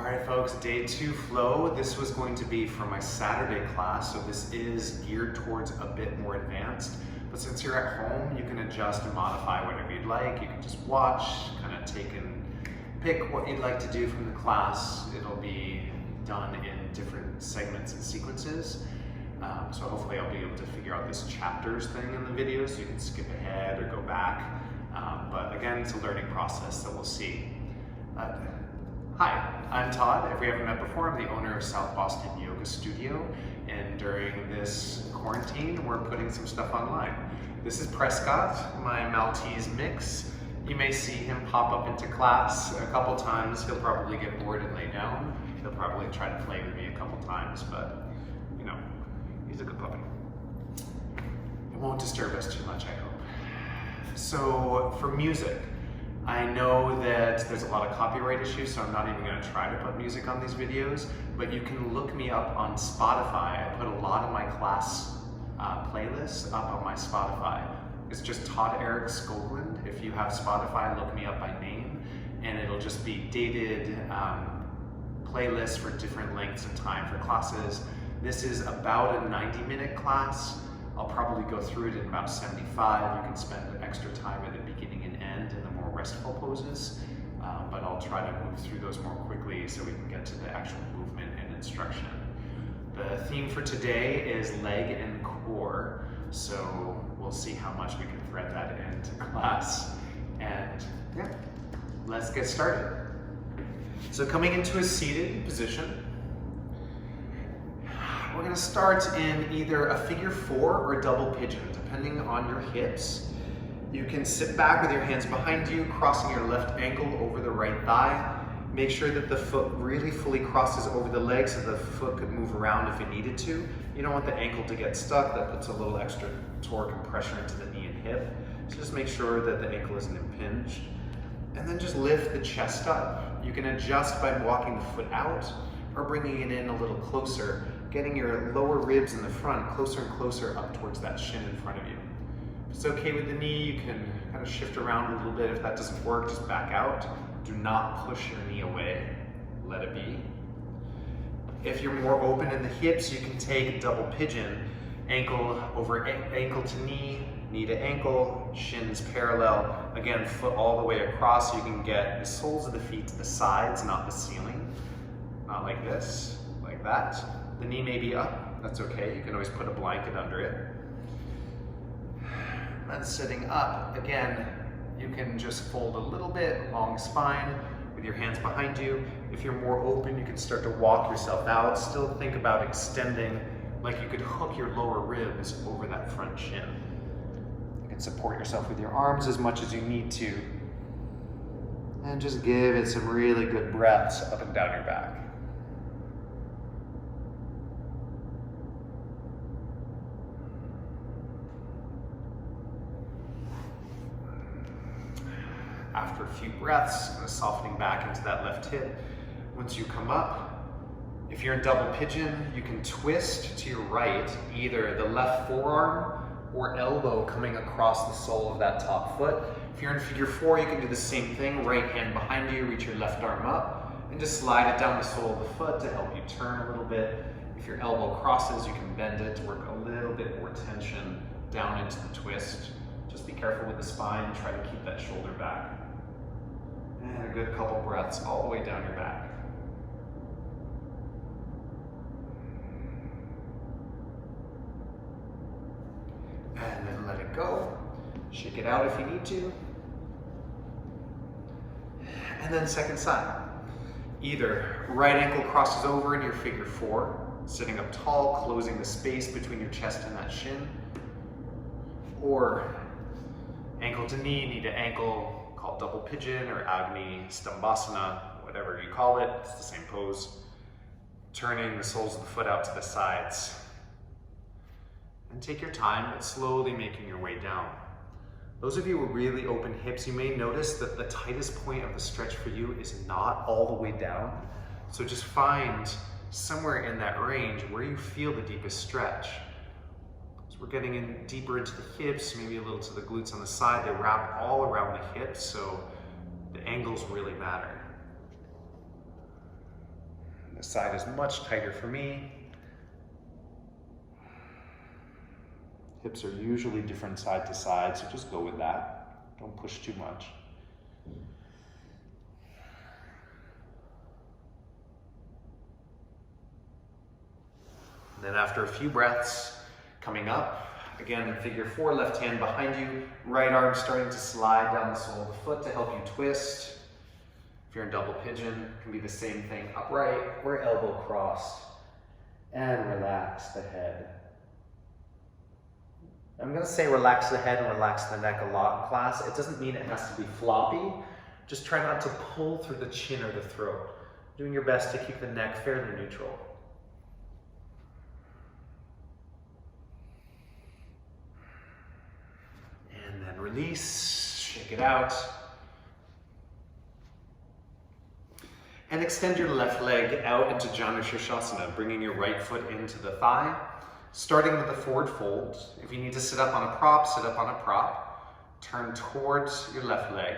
All right, folks, day 2 flow. This was going to be for my Saturday class, so this is geared towards a bit more advanced. But since you're at home, you can adjust and modify whatever you'd like. You can just watch, kind of take and pick what you'd like to do from the class. It'll be done in different segments and sequences. So hopefully I'll be able to figure out this chapters thing in the video so you can skip ahead or go back. But again, it's a learning process that we'll see. Hi, I'm Todd. If we haven't met before, I'm the owner of South Boston Yoga Studio, and during this quarantine, we're putting some stuff online. This is Prescott, my Maltese mix. You may see him pop up into class a couple times. He'll probably get bored and lay down. He'll probably try to play with me a couple times, but you know, he's a good puppy. It won't disturb us too much, I hope. So for music, I know that there's a lot of copyright issues, so I'm not even going to try to put music on these videos, but you can look me up on Spotify. I put a lot of my class playlists up on my Spotify. It's just Todd Erik Skoglund. If you have Spotify, look me up by name, and it'll just be dated playlists for different lengths of time for classes. This is about a 90-minute class. I'll probably go through it in about 75. You can spend extra time at the beginning and end in the more restful poses, but I'll try to move through those more quickly so we can get to the actual movement and instruction. The theme for today is leg and core, so we'll see how much we can thread that into class. And yeah, let's get started. So coming into a seated position, we're going to start in either a figure 4 or a double pigeon, depending on your hips. You can sit back with your hands behind you, crossing your left ankle over the right thigh. Make sure that the foot really fully crosses over the leg so the foot could move around if it needed to. You don't want the ankle to get stuck. That puts a little extra torque and pressure into the knee and hip. So just make sure that the ankle isn't impinged. And then just lift the chest up. You can adjust by walking the foot out or bringing it in a little closer, getting your lower ribs in the front closer and closer up towards that shin in front of you. If it's okay with the knee, you can kind of shift around a little bit. If that doesn't work, just back out. Do not push your knee away. Let it be. If you're more open in the hips, you can take double pigeon, ankle over ankle to knee, knee to ankle, shins parallel. Again, foot all the way across. You can get the soles of the feet to the sides, not the ceiling. Not like this, like that. The knee may be up, that's okay. You can always put a blanket under it. And sitting up, again, you can just fold a little bit, long spine, with your hands behind you. If you're more open, you can start to walk yourself out. Still think about extending, like you could hook your lower ribs over that front shin. You can support yourself with your arms as much as you need to. And just give it some really good breaths up and down your back. After a few breaths, kind of softening back into that left hip. Once you come up, if you're in double pigeon, you can twist to your right, either the left forearm or elbow coming across the sole of that top foot. If you're in figure 4, you can do the same thing. Right hand behind you, reach your left arm up, and just slide it down the sole of the foot to help you turn a little bit. If your elbow crosses, you can bend it to work a little bit more tension down into the twist. Just be careful with the spine, try to keep that shoulder back. And a good couple breaths all the way down your back. And then let it go. Shake it out if you need to. And then second side. Either right ankle crosses over in your figure 4, sitting up tall, closing the space between your chest and that shin. Or ankle to knee to ankle, called double pigeon or Agni Stambhasana, whatever you call it, it's the same pose. Turning the soles of the foot out to the sides. And take your time, but slowly making your way down. Those of you with really open hips, you may notice that the tightest point of the stretch for you is not all the way down. So just find somewhere in that range where you feel the deepest stretch. We're getting in deeper into the hips, maybe a little to the glutes on the side. They wrap all around the hips, so the angles really matter. This side is much tighter for me. Hips are usually different side to side, so just go with that. Don't push too much. And then after a few breaths, coming up, again in figure 4, left hand behind you, right arm starting to slide down the sole of the foot to help you twist. If you're in double pigeon, it can be the same thing, upright or elbow crossed, and relax the head. I'm going to say relax the head and relax the neck a lot in class. It doesn't mean it has to be floppy. Just try not to pull through the chin or the throat. Doing your best to keep the neck fairly neutral. And then release, shake it out. And extend your left leg out into Janu Shirshasana, bringing your right foot into the thigh. Starting with the forward fold. If you need to sit up on a prop, sit up on a prop. Turn towards your left leg.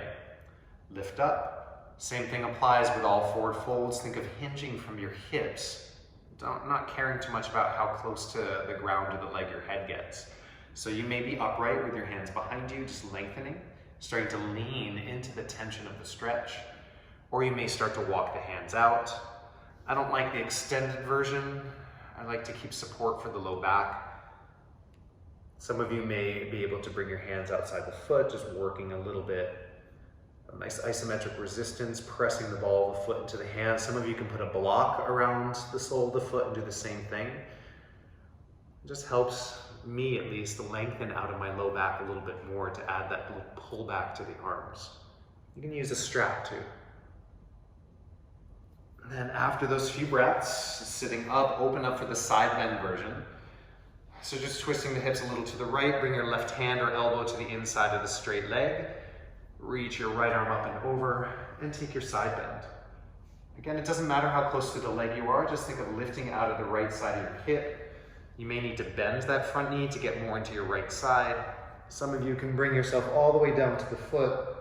Lift up. Same thing applies with all forward folds. Think of hinging from your hips. Not caring too much about how close to the ground or the leg your head gets. So you may be upright with your hands behind you, just lengthening, starting to lean into the tension of the stretch. Or you may start to walk the hands out. I don't like the extended version. I like to keep support for the low back. Some of you may be able to bring your hands outside the foot, just working a little bit. A nice isometric resistance, pressing the ball of the foot into the hand. Some of you can put a block around the sole of the foot and do the same thing. It just helps me, at least, to lengthen out of my low back a little bit more to add that little pull back to the arms. You can use a strap too. And then after those few breaths, sitting up, open up for the side bend version. So just twisting the hips a little to the right, bring your left hand or elbow to the inside of the straight leg. Reach your right arm up and over, and take your side bend. Again, it doesn't matter how close to the leg you are, just think of lifting out of the right side of your hip. You may need to bend that front knee to get more into your right side. Some of you can bring yourself all the way down to the foot,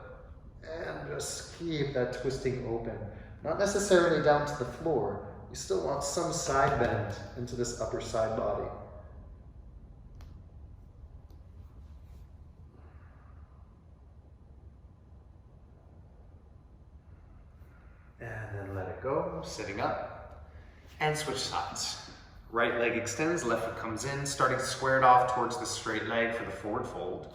and just keep that twisting open. Not necessarily down to the floor. You still want some side bend into this upper side body. And then let it go, sitting up, and switch sides. Right leg extends, left foot comes in, starting squared off towards the straight leg for the forward fold.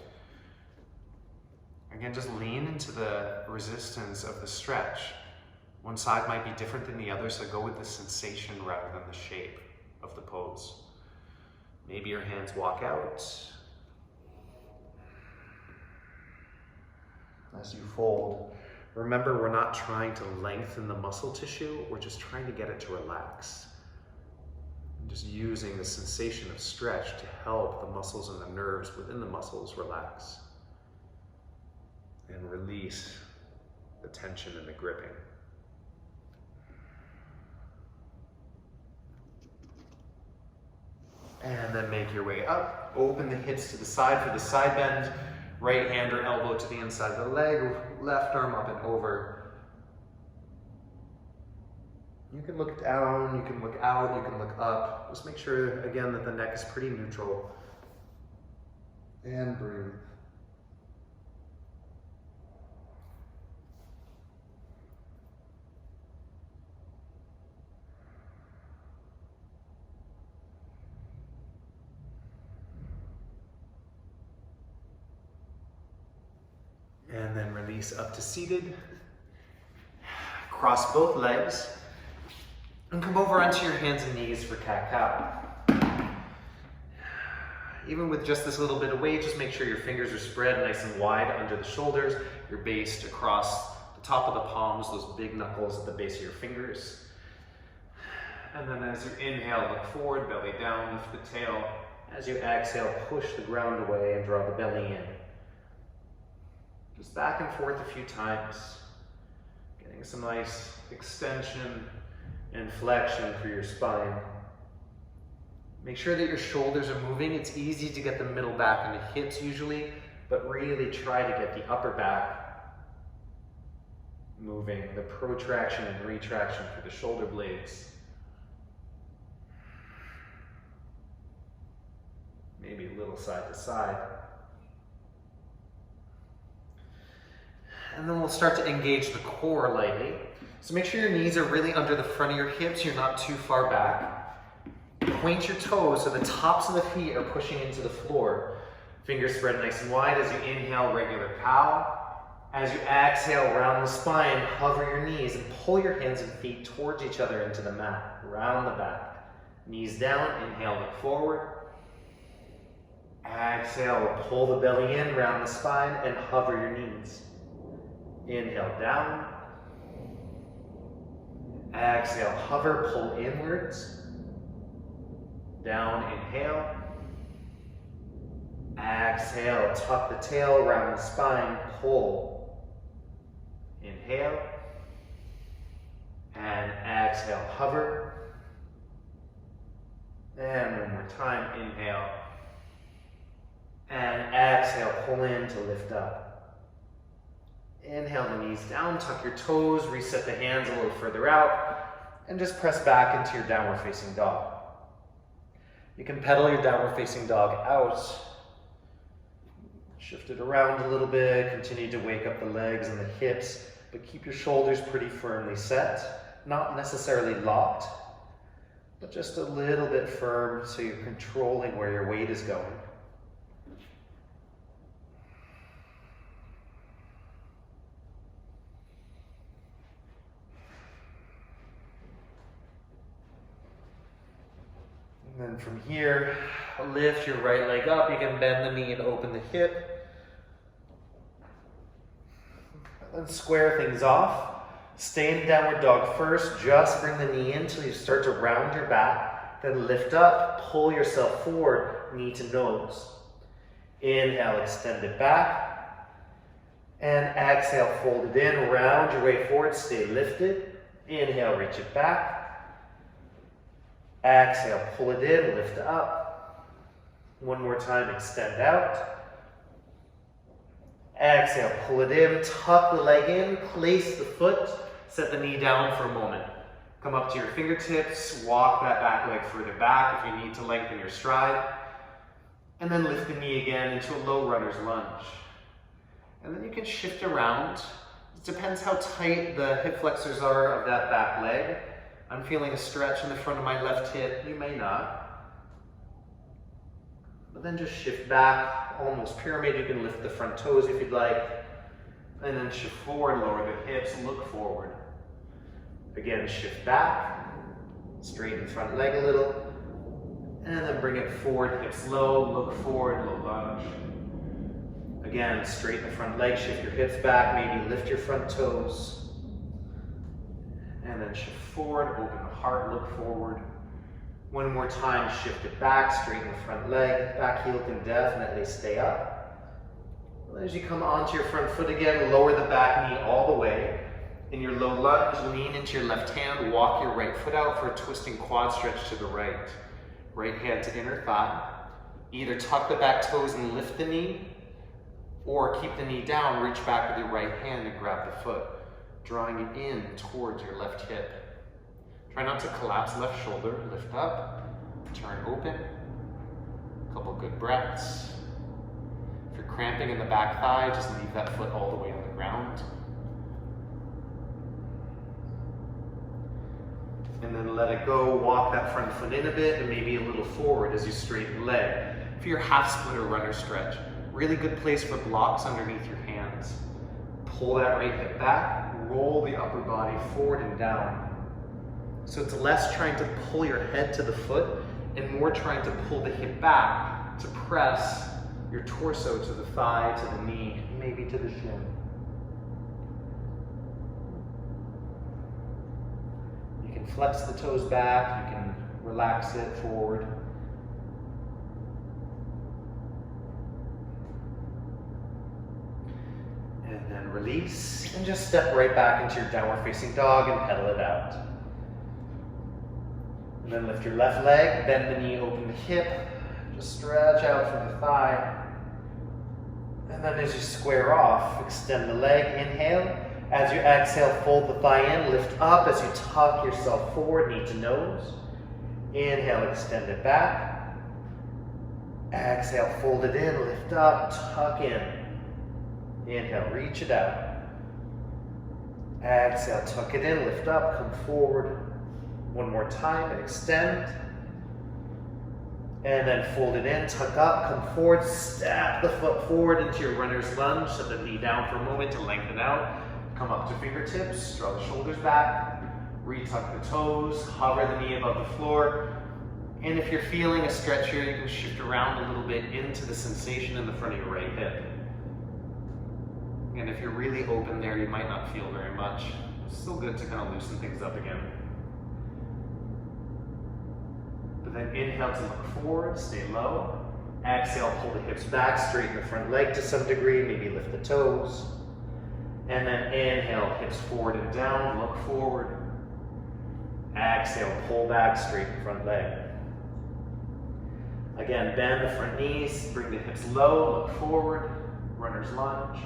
Again, just lean into the resistance of the stretch. One side might be different than the other, so go with the sensation rather than the shape of the pose. Maybe your hands walk out. As you fold, remember we're not trying to lengthen the muscle tissue, we're just trying to get it to relax. And just using the sensation of stretch to help the muscles and the nerves within the muscles relax. And release the tension and the gripping. And then make your way up. Open the hips to the side for the side bend. Right hand or elbow to the inside of the leg. Left arm up and over. You can look down, you can look out, you can look up. Just make sure, again, that the neck is pretty neutral. And breathe. And then release up to seated. Cross both legs. And come over onto your hands and knees for cat-cow. Even with just this little bit of weight, just make sure your fingers are spread nice and wide under the shoulders. You're based across the top of the palms, those big knuckles at the base of your fingers. And then as you inhale, look forward, belly down, lift the tail. As you exhale, push the ground away and draw the belly in. Just back and forth a few times, getting some nice extension and flexion for your spine. Make sure that your shoulders are moving. It's easy to get the middle back and the hips usually, but really try to get the upper back moving, the protraction and retraction for the shoulder blades. maybe a little side to side. And then we'll start to engage the core lightly. So make sure your knees are really under the front of your hips, you're not too far back. Point your toes so the tops of the feet are pushing into the floor. Fingers spread nice and wide as you inhale, regular cow. As you exhale, round the spine, hover your knees and pull your hands and feet towards each other into the mat, round the back. Knees down, inhale, look forward. Exhale, pull the belly in, round the spine, and hover your knees. Inhale, down. Exhale, hover, pull inwards. Down, inhale. Exhale, tuck the tail, round the spine, pull. Inhale. And exhale, hover. And one more time, inhale. And exhale, pull in to lift up. Inhale the knees down, tuck your toes, reset the hands a little further out, and just press back into your downward facing dog. You can pedal your downward facing dog out. Shift it around a little bit, continue to wake up the legs and the hips, but keep your shoulders pretty firmly set, not necessarily locked, but just a little bit firm so you're controlling where your weight is going. And then from here, lift your right leg up. You can bend the knee and open the hip. And then square things off. Stay in downward dog first. Just bring the knee in until you start to round your back. Then lift up, pull yourself forward, knee to nose. Inhale, extend it back. And exhale, fold it in, round your way forward, stay lifted. Inhale, reach it back. Exhale, pull it in, lift up. One more time, extend out. Exhale, pull it in, tuck the leg in, place the foot, set the knee down for a moment. Come up to your fingertips, walk that back leg further back if you need to lengthen your stride. And then lift the knee again into a low runner's lunge. And then you can shift around. It depends how tight the hip flexors are of that back leg. I'm feeling a stretch in the front of my left hip. You may not. But then just shift back, almost pyramid. You can lift the front toes if you'd like. And then shift forward, lower the hips, look forward. Again, shift back, straighten the front leg a little. And then bring it forward, hips low, look forward, low lunge. Again, straighten the front leg, shift your hips back, maybe lift your front toes. And then shift forward, open the heart, look forward. One more time, shift it back, straighten the front leg. Back heel can definitely stay up. As you come onto your front foot again, lower the back knee all the way. In your low lunge, lean into your left hand, walk your right foot out for a twisting quad stretch to the right. Right hand to inner thigh. Either tuck the back toes and lift the knee, or keep the knee down, reach back with your right hand and grab the foot, drawing it in towards your left hip. Try not to collapse left shoulder, lift up, turn open. A couple good breaths. If you're cramping in the back thigh, just leave that foot all the way on the ground. And then let it go, walk that front foot in a bit and maybe a little forward as you straighten the leg. For your half split or runner stretch, really good place for blocks underneath your hands. Pull that right hip back, roll the upper body forward and down. So it's less trying to pull your head to the foot and more trying to pull the hip back to press your torso to the thigh, to the knee, maybe to the shin. You can flex the toes back, you can relax it forward. And then release, and just step right back into your downward facing dog and pedal it out. And then lift your left leg, bend the knee, open the hip, just stretch out from the thigh. And then as you square off, extend the leg, inhale. As you exhale, fold the thigh in, lift up as you tuck yourself forward, knee to nose. Inhale, extend it back. Exhale, fold it in, lift up, tuck in. Inhale, reach it out. Exhale, tuck it in, lift up, come forward. One more time, extend. And then fold it in, tuck up, come forward, step the foot forward into your runner's lunge. Set the knee down for a moment to lengthen out. Come up to fingertips, draw the shoulders back, retuck the toes, hover the knee above the floor. And if you're feeling a stretch here, you can shift around a little bit into the sensation in the front of your right hip. And if you're really open there, you might not feel very much. It's still good to kind of loosen things up again. But then inhale to look forward, stay low. Exhale, pull the hips back, straighten the front leg to some degree, maybe lift the toes. And then inhale, hips forward and down, look forward. Exhale, pull back, straighten the front leg. Again, bend the front knees, bring the hips low, look forward, runner's lunge.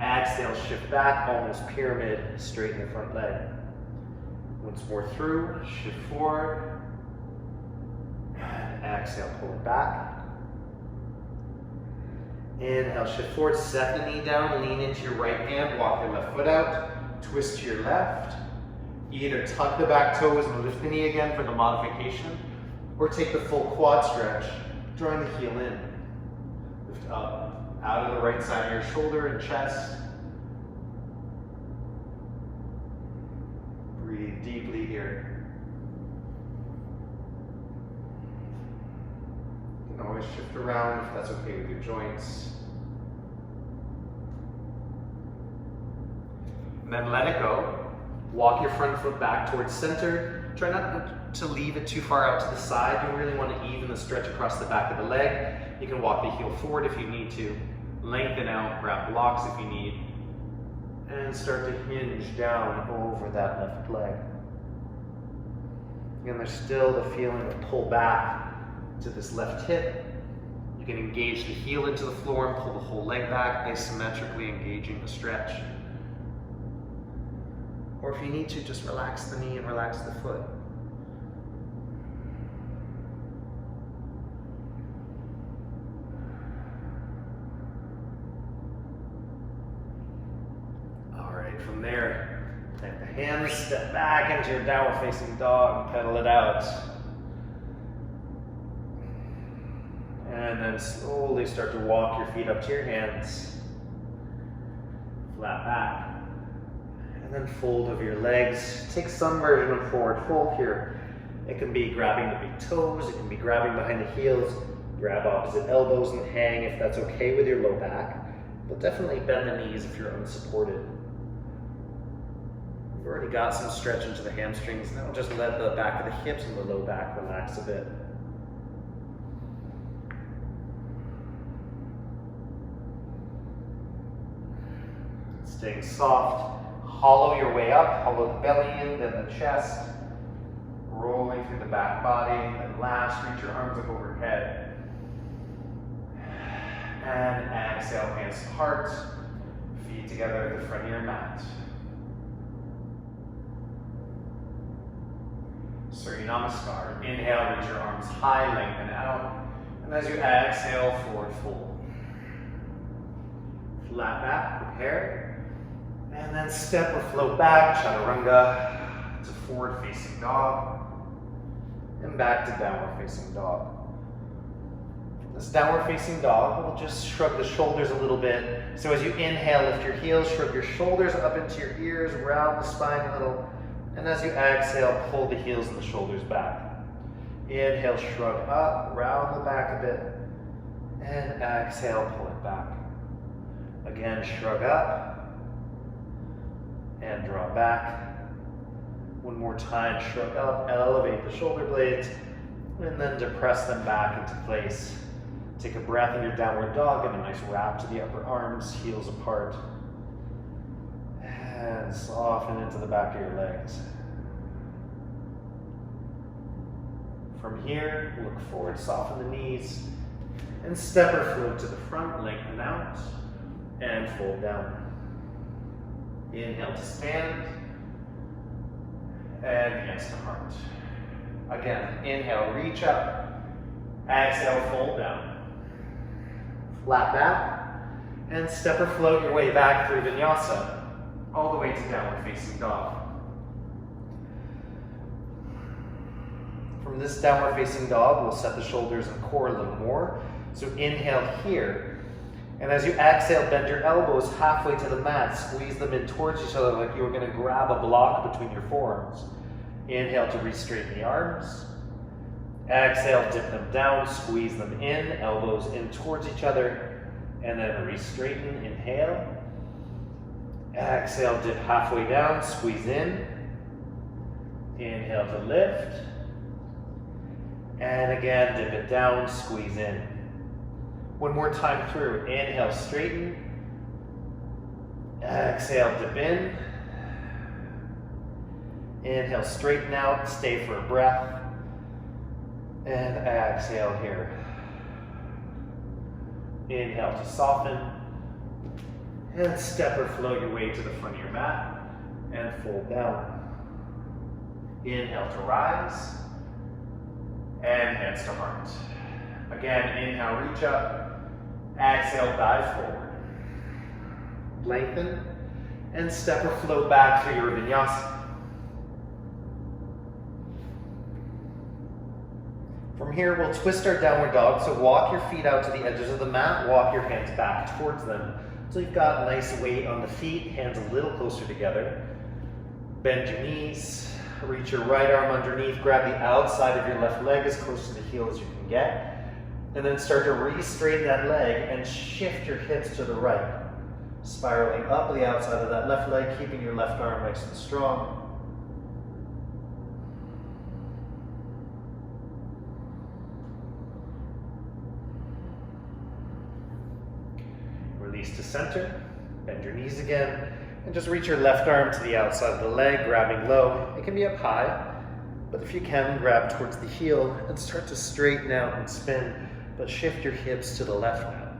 Exhale, shift back, almost pyramid, straighten the front leg. Once more through, shift forward. And exhale, pull it back. Inhale, shift forward, set the knee down, lean into your right hand, walk your left foot out, twist to your left. Either tuck the back toes and lift the knee again for the modification, or take the full quad stretch, drawing the heel in. Lift up, out of the right side of your shoulder and chest. Breathe deeply here. You can always shift around if that's okay with your joints. And then let it go. Walk your front foot back towards center. Try not to leave it too far out to the side. You really want to even the stretch across the back of the leg. You can walk the heel forward if you need to. Lengthen out, grab blocks if you need. And start to hinge down over that left leg. Again, there's still the feeling of pull back to this left hip. You can engage the heel into the floor and pull the whole leg back, asymmetrically engaging the stretch. Or if you need to, just relax the knee and relax the foot. All right, from there, plant the hands, step back into your downward facing dog, pedal it out. And then slowly start to walk your feet up to your hands. Flat back. And then fold over your legs. Take some version of forward fold here. It can be grabbing the big toes, it can be grabbing behind the heels, grab opposite elbows and hang if that's okay with your low back. But definitely bend the knees if you're unsupported. You've already got some stretch into the hamstrings. Now just let the back of the hips and the low back relax a bit. Staying soft. Hollow your way up, hollow the belly in, then the chest, rolling through the back body, then last, reach your arms up overhead. And exhale, hands to heart, feet together at the front of your mat. Surya Namaskar. Inhale, reach your arms high, lengthen out. And as you exhale, forward fold. Flat back, prepare. And then step or float back, chaturanga, to forward facing dog, and back to downward facing dog. This downward facing dog, we'll just shrug the shoulders a little bit. So as you inhale, lift your heels, shrug your shoulders up into your ears, round the spine a little. And as you exhale, pull the heels and the shoulders back. Inhale, shrug up, round the back a bit. And exhale, pull it back. Again, shrug up. And draw back. One more time, shrug up, elevate the shoulder blades, and then depress them back into place. Take a breath in your downward dog and a nice wrap to the upper arms, heels apart. And soften into the back of your legs. From here, look forward, soften the knees, and step or float to the front, lengthen out, and fold down. Inhale to stand, and hands to heart. Again, inhale, reach up. Exhale, fold down. Flat back, and step or float your way back through vinyasa, all the way to downward facing dog. From this downward facing dog, we'll set the shoulders and core a little more. So inhale here, and as you exhale, bend your elbows halfway to the mat, squeeze them in towards each other like you were going to grab a block between your forearms. Inhale to re-straighten the arms. Exhale, dip them down, squeeze them in, elbows in towards each other, and then re-straighten, inhale. Exhale, dip halfway down, squeeze in. Inhale to lift. And again, dip it down, squeeze in. One more time through. Inhale, straighten. Exhale, dip in. Inhale, straighten out, stay for a breath. And exhale here. Inhale to soften. And step or float your way to the front of your mat and fold down. Inhale to rise. And hands to heart. Again, inhale, reach up. Exhale, dive forward. Lengthen. And step or float back through your vinyasa. From here, we'll twist our downward dog. So walk your feet out to the edges of the mat. Walk your hands back towards them. So you've got nice weight on the feet, hands a little closer together. Bend your knees. Reach your right arm underneath. Grab the outside of your left leg as close to the heel as you can get. And then start to re-straighten that leg and shift your hips to the right. Spiraling up the outside of that left leg, keeping your left arm nice and strong. Release to center, bend your knees again, and just reach your left arm to the outside of the leg, grabbing low. It can be up high, but if you can, grab towards the heel and start to straighten out and spin, but shift your hips to the left now.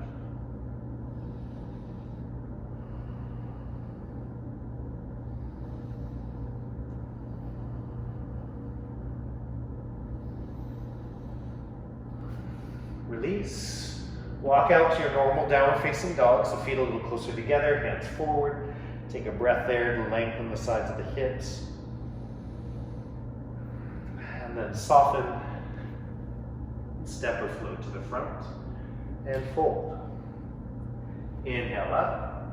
Release. Walk out to your normal downward facing dog, so feet a little closer together, hands forward. Take a breath there to lengthen the sides of the hips. And then soften. Step or float to the front. And fold. Inhale up.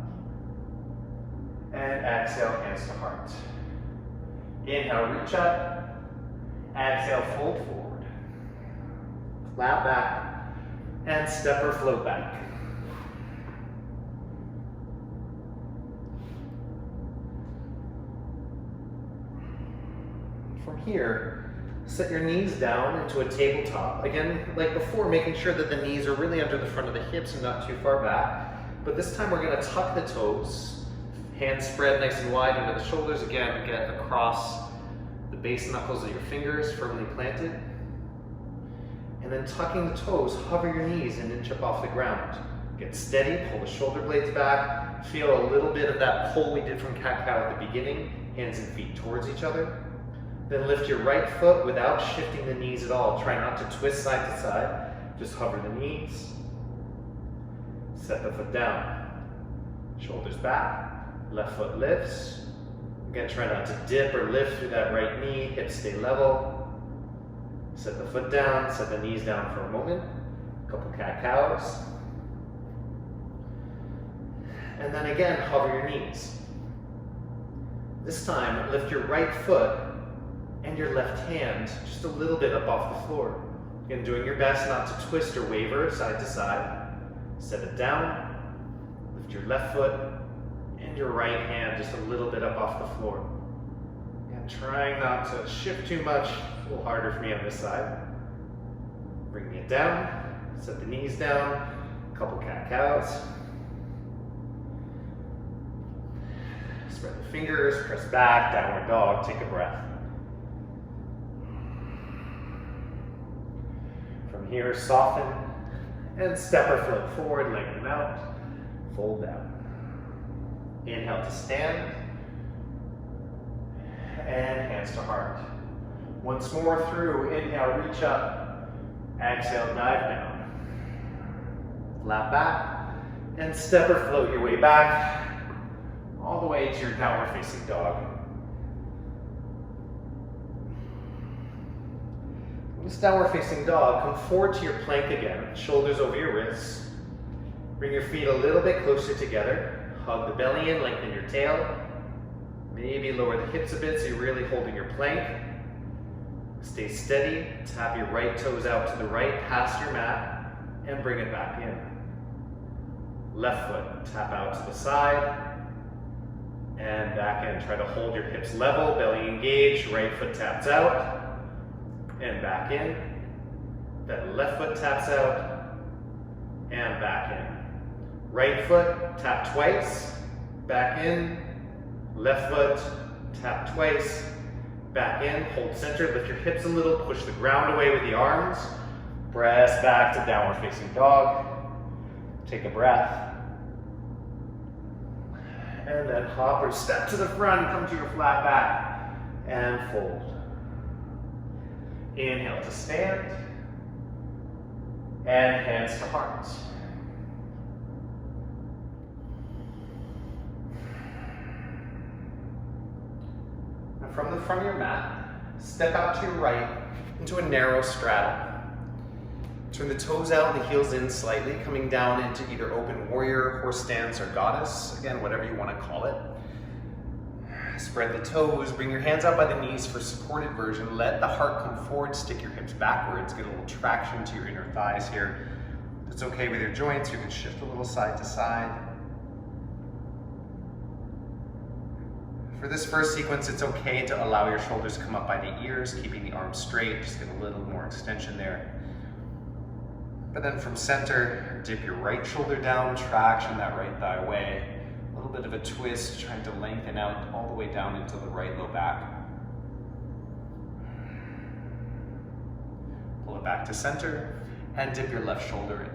And exhale, hands to heart. Inhale, reach up. Exhale, fold forward. Flat back. And step or float back. From here, set your knees down into a tabletop. Again, like before, making sure that the knees are really under the front of the hips and not too far back. But this time we're going to tuck the toes. Hands spread nice and wide under the shoulders. Again, get across the base knuckles of your fingers firmly planted. And then tucking the toes, hover your knees an inch up off the ground. Get steady, pull the shoulder blades back. Feel a little bit of that pull we did from cat-cow at the beginning. Hands and feet towards each other. Then lift your right foot without shifting the knees at all. Try not to twist side to side. Just hover the knees. Set the foot down. Shoulders back. Left foot lifts. Again, try not to dip or lift through that right knee. Hips stay level. Set the foot down, set the knees down for a moment. A couple cat-cows. And then again, hover your knees. This time, lift your right foot and your left hand just a little bit up off the floor. Again, doing your best not to twist or waver side to side. Set it down. Lift your left foot and your right hand just a little bit up off the floor. And trying not to shift too much. A little harder for me on this side. Bring it down, set the knees down, a couple cat-cows. Spread the fingers, press back, downward dog, take a breath. From here, soften and step or float forward, lengthen out, fold down. Inhale to stand and hands to heart. Once more through, inhale, reach up. Exhale, dive down. Flat back, and step or float your way back, all the way to your downward facing dog. In this downward facing dog, come forward to your plank again, shoulders over your wrists. Bring your feet a little bit closer together. Hug the belly in, lengthen your tail. Maybe lower the hips a bit so you're really holding your plank. Stay steady, tap your right toes out to the right, past your mat, and bring it back in. Left foot, tap out to the side, and back in. Try to hold your hips level, belly engaged, right foot taps out, and back in. Then left foot taps out, and back in. Right foot, tap twice, back in. Left foot, tap twice, back in. Hold center, lift your hips a little, push the ground away with the arms. Press back to downward facing dog. Take a breath. And then hop or step to the front, come to your flat back, and fold. Inhale to stand, and hands to hearts. And from the front of your mat, step out to your right into a narrow straddle. Turn the toes out and the heels in slightly, coming down into either open warrior, horse stance, or goddess. Again, whatever you want to call it. Spread the toes, bring your hands out by the knees for supported version. Let the heart come forward, stick your hips backwards, get a little traction to your inner thighs here. If it's okay with your joints, you can shift a little side to side. For this first sequence, it's okay to allow your shoulders to come up by the ears, keeping the arms straight, just get a little more extension there. But then from center, dip your right shoulder down, traction that right thigh away. A little bit of a twist, trying to lengthen out all the way down into the right low back. Pull it back to center, and dip your left shoulder in.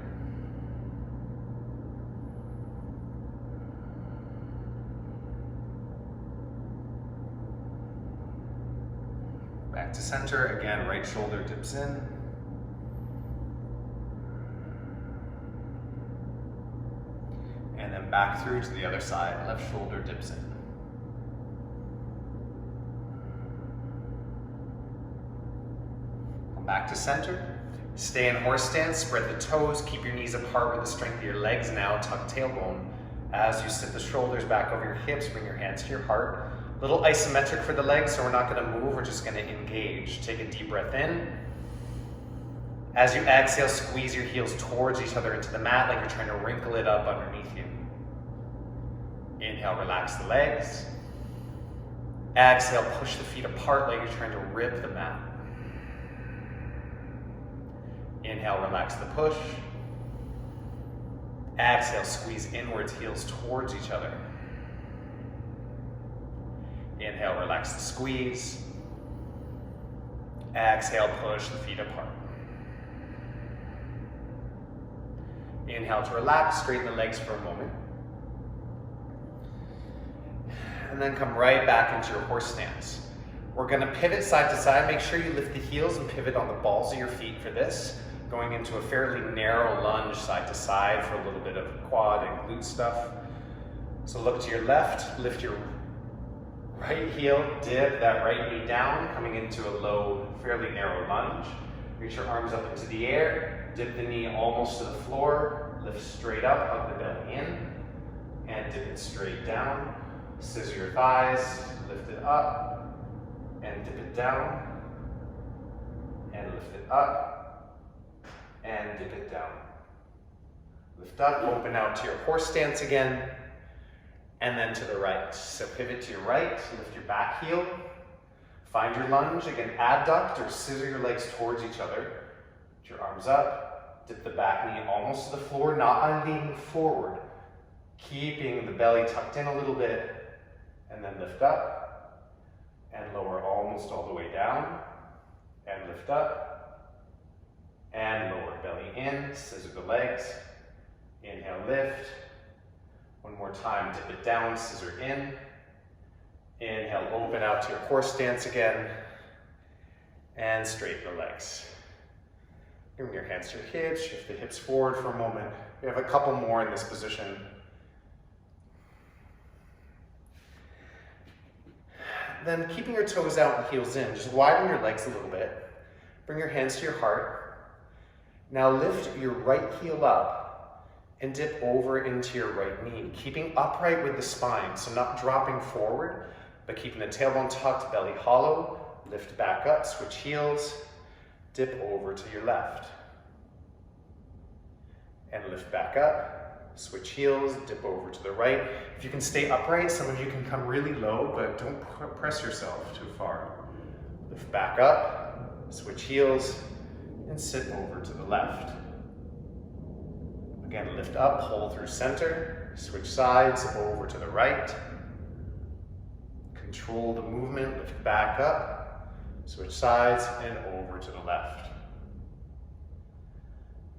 Back to center, again, right shoulder dips in. And then back through to the other side, left shoulder dips in. Come back to center. Stay in horse stance, spread the toes, keep your knees apart with the strength of your legs now, tuck tailbone. As you sit the shoulders back over your hips, bring your hands to your heart. A little isometric for the legs, so we're not gonna move, we're just gonna engage. Take a deep breath in. As you exhale, squeeze your heels towards each other into the mat like you're trying to wrinkle it up underneath you. Inhale, relax the legs. Exhale, push the feet apart like you're trying to rip the mat. Inhale, relax the push. Exhale, squeeze inwards, heels towards each other. Inhale, relax the squeeze. Exhale, push the feet apart. Inhale to relax, straighten the legs for a moment. And then come right back into your horse stance. We're gonna pivot side to side. Make sure you lift the heels and pivot on the balls of your feet for this. Going into a fairly narrow lunge side to side for a little bit of quad and glute stuff. So look to your left, lift your right heel, dip that right knee down, coming into a low, fairly narrow lunge. Reach your arms up into the air, dip the knee almost to the floor, lift straight up, hug the belly in, and dip it straight down. Scissor your thighs, lift it up, and dip it down, and lift it up, and dip it down. Lift up, open out to your horse stance again, and then to the right. So pivot to your right, lift your back heel, find your lunge, again adduct or scissor your legs towards each other. Put your arms up, dip the back knee almost to the floor, not leaning forward, keeping the belly tucked in a little bit, and then lift up, and lower almost all the way down, and lift up, and lower belly in, scissor the legs, inhale, lift. One more time, dip it down, scissor in. Inhale, open out to your horse stance again, and straighten the legs. Bring your hands to your hips, shift the hips forward for a moment, We have a couple more in this position. Then keeping your toes out and heels in, just widen your legs a little bit. Bring your hands to your heart. Now lift your right heel up and dip over into your right knee, keeping upright with the spine, so not dropping forward, but keeping the tailbone tucked, belly hollow. Lift back up, switch heels, dip over to your left. And lift back up, switch heels, dip over to the right. If you can stay upright, some of you can come really low, but don't press yourself too far. Lift back up, switch heels, and sit over to the left. Again, lift up, hold through center, switch sides, over to the right. Control the movement, lift back up, switch sides, and over to the left.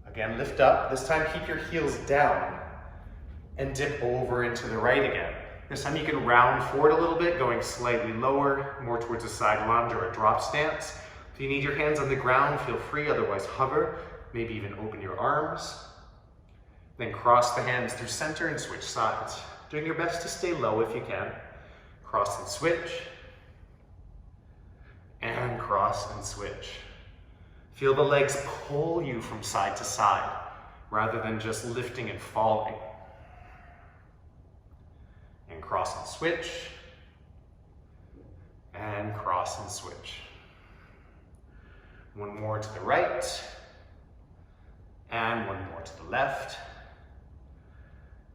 Again, lift up. This time, keep your heels down and dip over into the right again. This time you can round forward a little bit, going slightly lower, more towards a side lunge or a drop stance. If you need your hands on the ground, feel free, otherwise hover, maybe even open your arms. Then cross the hands through center and switch sides. Doing your best to stay low if you can. Cross and switch. And cross and switch. Feel the legs pull you from side to side, rather than just lifting and falling. And cross and switch. And cross and switch. One more to the right. And one more to the left.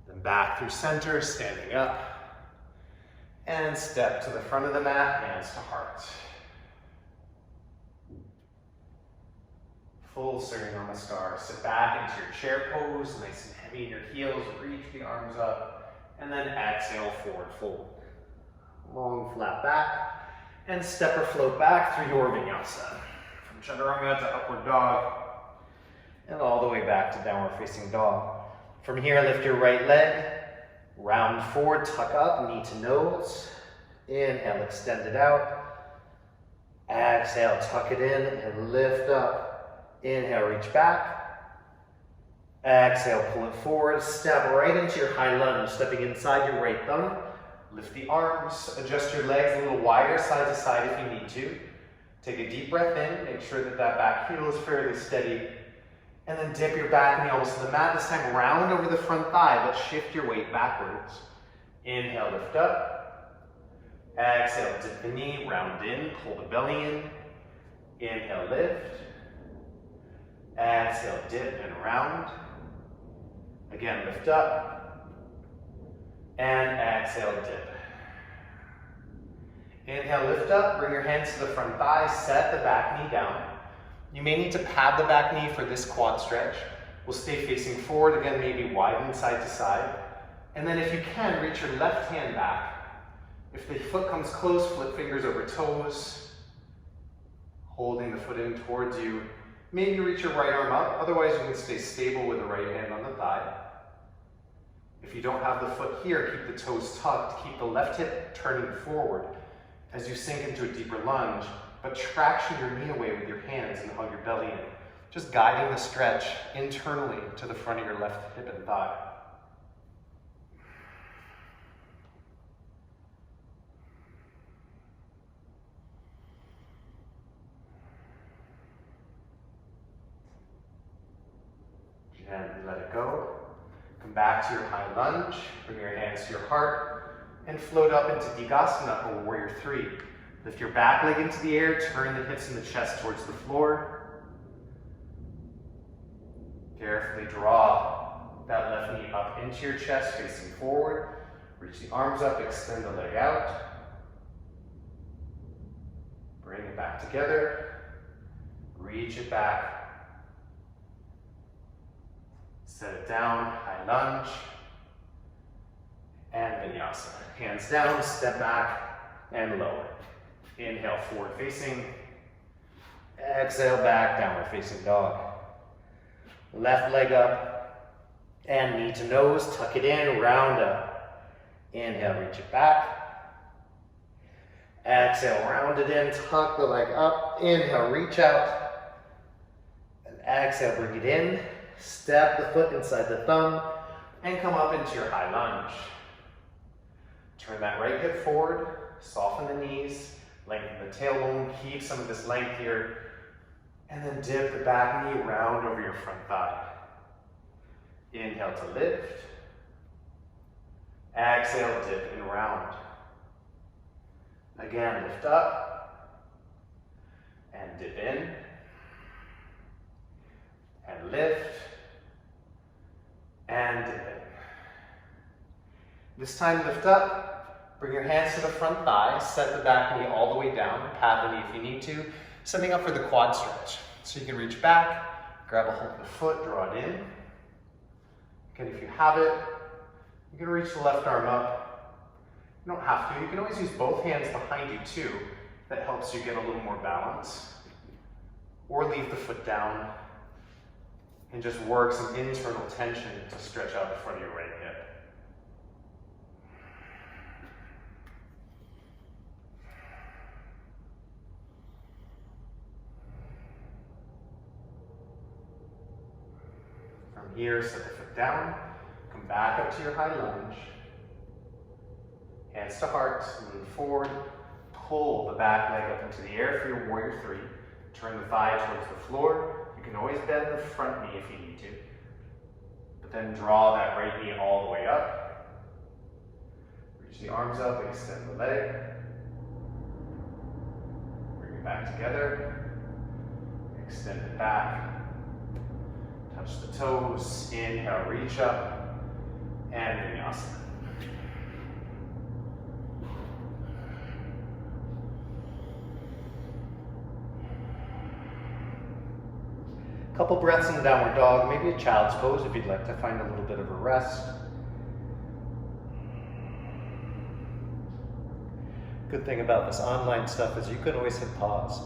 Then back through center, standing up. And step to the front of the mat, hands to heart. Full Surya Namaskar. Sit back into your chair pose, nice and heavy in your heels, reach the arms up, and then exhale, forward fold. Long flat back, and step or float back through your vinyasa. From chaturanga to upward dog, and all the way back to downward facing dog. From here, lift your right leg, round forward, tuck up, knee to nose. Inhale, extend it out. Exhale, tuck it in and lift up. Inhale, reach back. Exhale, pull it forward. Step right into your high lunge, stepping inside your right thumb. Lift the arms, adjust your legs a little wider side to side if you need to. Take a deep breath in, make sure that that back heel is fairly steady. And then dip your back knee almost to the mat. This time round over the front thigh, but shift your weight backwards. Inhale, lift up. Exhale, dip the knee, round in, pull the belly in. Inhale, lift. Exhale, dip and round. Again, lift up. And exhale, dip. Inhale, lift up, bring your hands to the front thighs, set the back knee down. You may need to pad the back knee for this quad stretch. We'll stay facing forward, again, maybe widen side to side. And then if you can, reach your left hand back. If the foot comes close, flip fingers over toes, holding the foot in towards you. Maybe reach your right arm up, otherwise you can stay stable with the right hand on the thigh. If you don't have the foot here, keep the toes tucked, keep the left hip turning forward as you sink into a deeper lunge, but traction your knee away with your hands and hug your belly in. Just guiding the stretch internally to the front of your left hip and thigh. Gently let it go. Come back to your high lunge. Bring your hands to your heart and float up into Dikasana or Warrior 3. Lift your back leg into the air, turn the hips and the chest towards the floor. Carefully draw that left knee up into your chest, facing forward. Reach the arms up, extend the leg out. Bring it back together. Reach it back. Set it down, high lunge. And vinyasa. Hands down, step back, and lower. Inhale, forward facing. Exhale, back, downward facing dog. Left leg up, and knee to nose, tuck it in, round up. Inhale, reach it back. Exhale, round it in, tuck the leg up. Inhale, reach out. And exhale, bring it in. Step the foot inside the thumb and come up into your high lunge. Turn that right hip forward, soften the knees, lengthen the tailbone, keep some of this length here, and then dip the back knee round over your front thigh. Inhale to lift. Exhale, dip and round. Again, lift up and dip in and lift and dip in. This time, lift up, bring your hands to the front thigh, set the back knee all the way down, pat the knee if you need to, setting up for the quad stretch. So you can reach back, grab a hold of the foot, draw it in. Again, if you have it, you can reach the left arm up. You don't have to. You can always use both hands behind you too. That helps you get a little more balance. Or leave the foot down and just work some internal tension to stretch out the front of your right hip. From here, set the foot down. Come back up to your high lunge. Hands to heart, lean forward. Pull the back leg up into the air for your warrior three. Turn the thigh towards the floor. You can always bend the front knee if you need to. But then draw that right knee all the way up. Reach the arms up, extend the leg. Bring it back together. Extend it back. Touch the toes. Inhale, reach up. And vinyasa. Couple breaths in downward dog, maybe a child's pose if you'd like to find a little bit of a rest. Good thing about this online stuff is you can always hit pause.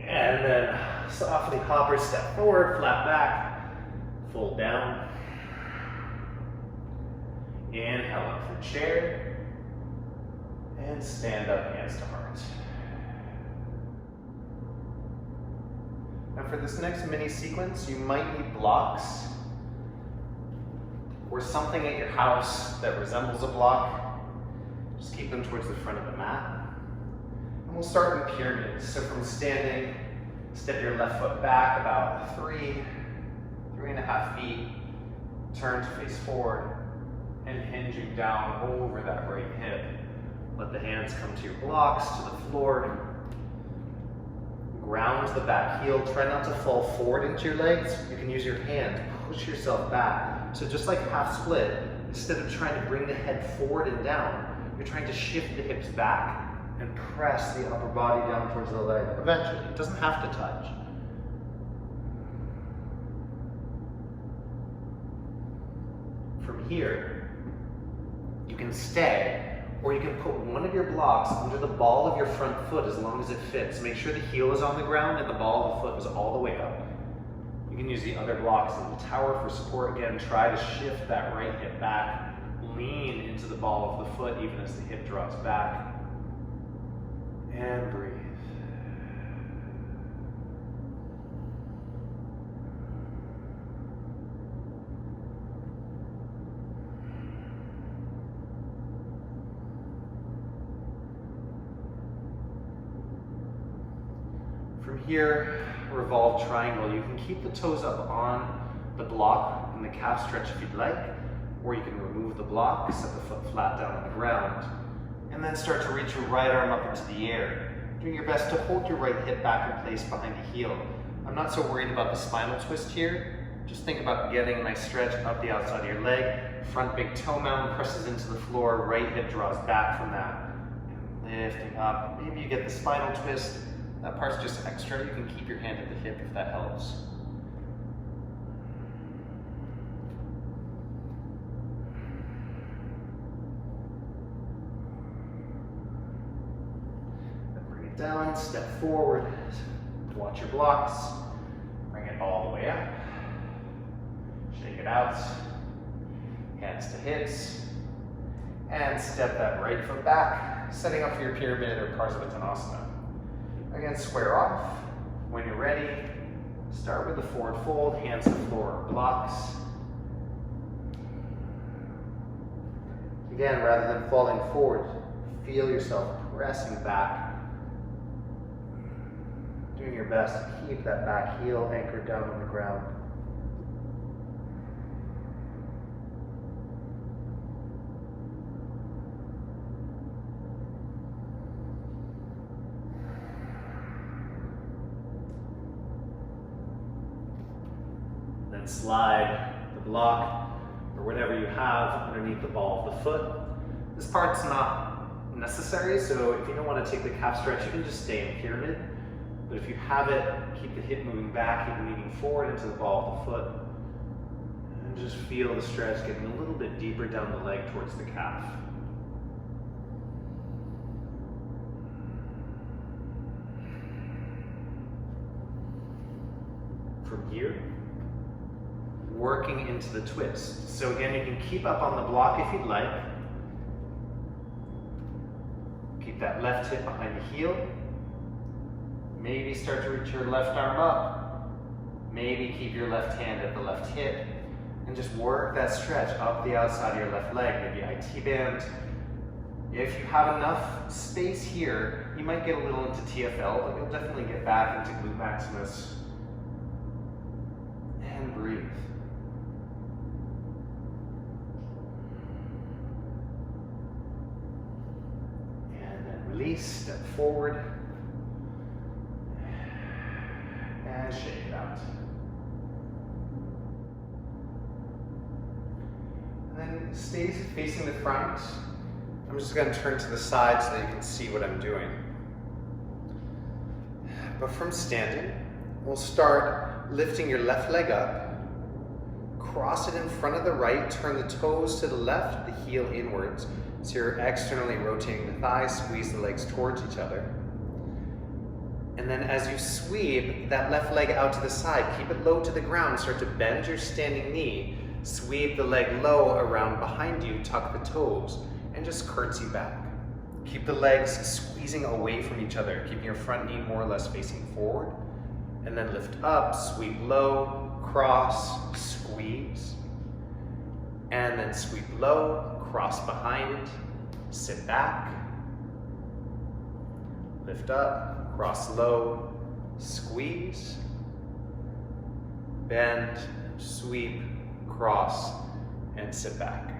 And then softly hop or step forward, flat back, fold down. Inhale up for chair. And stand up, hands to heart. Now for this next mini sequence, you might need blocks or something at your house that resembles a block. Just keep them towards the front of the mat. And we'll start in pyramids. So from standing, step your left foot back about 3.5 feet, turn to face forward, and hinging down over that right hip. Let the hands come to your blocks, to the floor. Ground the back heel. Try not to fall forward into your legs. You can use your hand to push yourself back. So just like half split, instead of trying to bring the head forward and down, you're trying to shift the hips back and press the upper body down towards the leg. Eventually, it doesn't have to touch. From here, you can stay, or you can put one of your blocks under the ball of your front foot as long as it fits. Make sure the heel is on the ground and the ball of the foot is all the way up. You can use the other blocks in the tower for support. Again, try to shift that right hip back. Lean into the ball of the foot even as the hip drops back. And breathe. From here, revolve triangle. You can keep the toes up on the block in the calf stretch if you'd like, or you can remove the block, set the foot flat down on the ground, and then start to reach your right arm up into the air, doing your best to hold your right hip back in place behind the heel. I'm not so worried about the spinal twist here. Just think about getting a nice stretch up the outside of your leg. Front big toe mound presses into the floor, right hip draws back from that. And lifting up. Maybe you get the spinal twist. That part's just extra. You can keep your hand at the hip if that helps. Then bring it down, step forward. Watch your blocks. Bring it all the way up. Shake it out. Hands to hips. And step that right foot back, setting up for your pyramid or Parsvatanasana. Again, square off. When you're ready, Start with the forward fold, hands to the floor, blocks. Again, rather than falling forward, feel yourself pressing back. Doing your best to keep that back heel anchored down on the ground. Then slide the block or whatever you have underneath the ball of the foot. This part's not necessary, so if you don't want to take the calf stretch, you can just stay in pyramid. But if you have it, keep the hip moving back, keep leaning forward into the ball of the foot. And just feel the stretch getting a little bit deeper down the leg towards the calf. From here, working into the twist. So again, you can keep up on the block if you'd like. Keep that left hip behind the heel. Maybe start to reach your left arm up. Maybe keep your left hand at the left hip. And just work that stretch up the outside of your left leg, maybe IT band. If you have enough space here, you might get a little into TFL, but you'll definitely get back into glute maximus. And breathe. Release, step forward, and shake it out. And then stay facing the front. I'm just going to turn to the side so that you can see what I'm doing. But from standing, we'll start lifting your left leg up, cross it in front of the right, turn the toes to the left, the heel inwards. So you're externally rotating the thighs, squeeze the legs towards each other. And then as you sweep that left leg out to the side, keep it low to the ground, start to bend your standing knee, sweep the leg low around behind you, tuck the toes, and just curtsy back. Keep the legs squeezing away from each other, keeping your front knee more or less facing forward. And then lift up, sweep low, cross, squeeze. And then sweep low, cross behind, sit back, lift up, cross low, squeeze, bend, sweep, cross, and sit back.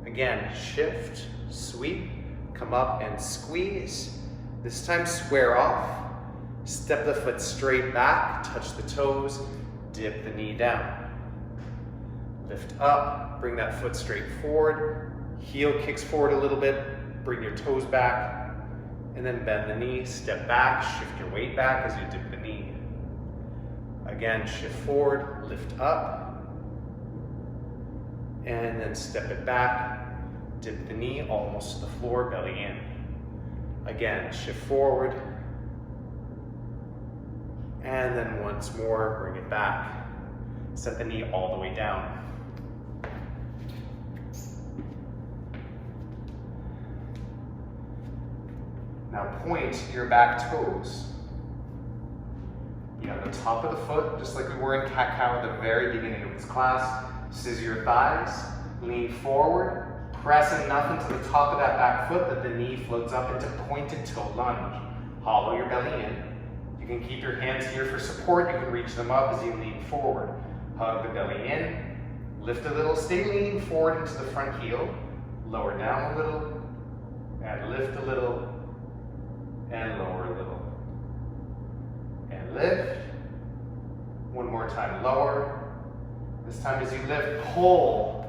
Again, shift, sweep, come up and squeeze. This time square off, step the foot straight back, touch the toes, dip the knee down. Lift up, bring that foot straight forward, heel kicks forward a little bit, bring your toes back, and then bend the knee, step back, shift your weight back as you dip the knee. Again, shift forward, lift up, and then step it back, dip the knee almost to the floor, belly in. Again, shift forward, and then once more, bring it back, set the knee all the way down. Now point your back toes. You have the top of the foot, just like we were in cat-cow at the very beginning of this class. Scissor your thighs, lean forward, press enough into the top of that back foot that the knee floats up into pointed toe lunge. Hollow your belly in. You can keep your hands here for support. You can reach them up as you lean forward. Hug the belly in, lift a little, stay leaning forward into the front heel, lower down a little, and lift a little, and lower a little. And lift. One more time, lower. This time as you lift, pull,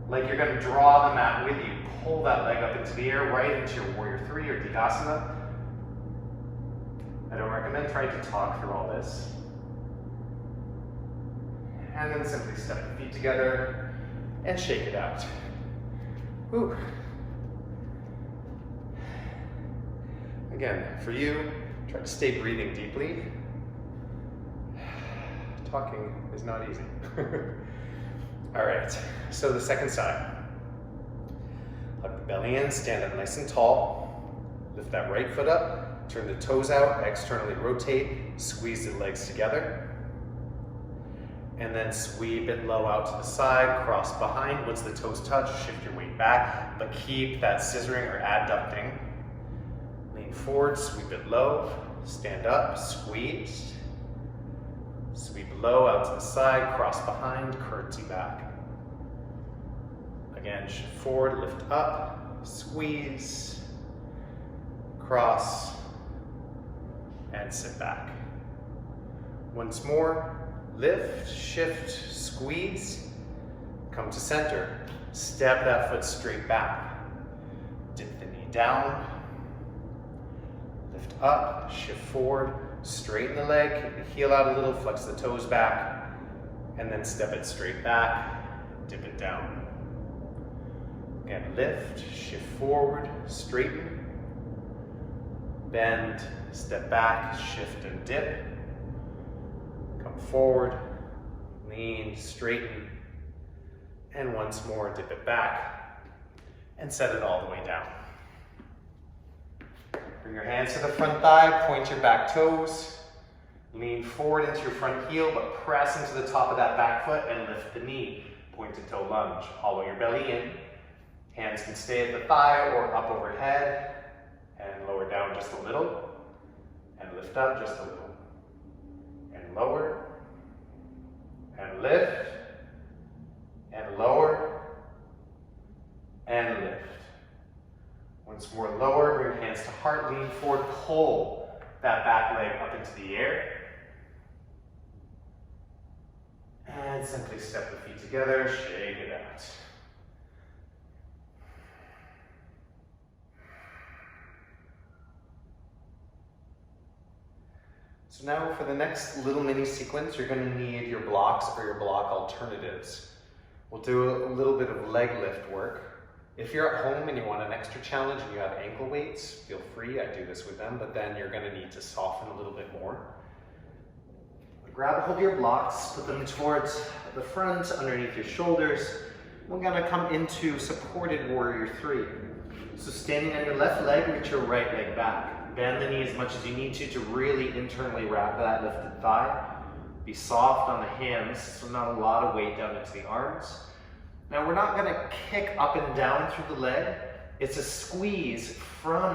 like you're gonna draw the mat with you. Pull that leg up into the air, right into your warrior 3 or Tadasana. I don't recommend trying to talk through all this. And then simply step the feet together and shake it out. Whew. Again, for you, try to stay breathing deeply. Talking is not easy. All right, so the second side. Hug the belly in, stand up nice and tall. Lift that right foot up, Turn the toes out, externally rotate, squeeze the legs together. And then sweep it low out to the side, cross behind. Once the toes touch, shift your weight back, but keep that scissoring or adducting. Lean forward, sweep it low, stand up, squeeze. Sweep low out to the side, cross behind, curtsy back. Again, shift forward, lift up, squeeze, cross, and sit back. Once more, lift, shift, squeeze, come to center. Step that foot straight back. Dip the knee down, lift up, shift forward, straighten the leg, kick the heel out a little, flex the toes back, and then step it straight back, dip it down. Again, lift, shift forward, straighten, bend, step back, shift and dip. Come forward, lean, straighten, and once more, dip it back, and set it all the way down. Bring your hands to the front thigh, point your back toes, lean forward into your front heel, but press into the top of that back foot and lift the knee. Pointed toe lunge, hollow your belly in. Hands can stay at the thigh or up overhead, and lower down just a little, and lift up just a little, and lower, and lift, and lower, and lift. Once more, lower, bring your hands to heart, lean forward, pull that back leg up into the air. And simply step the feet together, shake it out. So now for the next little mini sequence, you're going to need your blocks or your block alternatives. We'll do a little bit of leg lift work. If you're at home and you want an extra challenge and you have ankle weights, feel free, I do this with them, but then you're going to need to soften a little bit more. Grab a hold of your blocks, put them towards the front, underneath your shoulders. We're going to come into supported warrior 3. So standing on your left leg, reach your right leg back. Bend the knee as much as you need to really internally wrap that lifted thigh. Be soft on the hands, so not a lot of weight down into the arms. Now we're not going to kick up and down through the leg. It's a squeeze from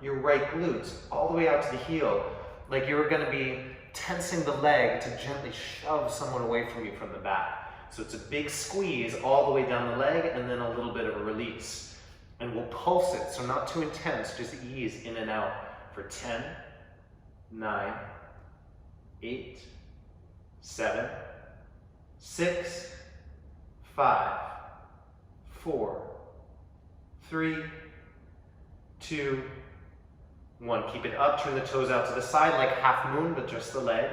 your right glutes all the way out to the heel, like you're going to be tensing the leg to gently shove someone away from you from the back. So it's a big squeeze all the way down the leg and then a little bit of a release. And we'll pulse it, so not too intense, just ease in and out for 10, 9, 8, 7, 6, 5, 4, 3, 2, 1. Keep it up, turn the toes out to the side like half moon, but just the leg.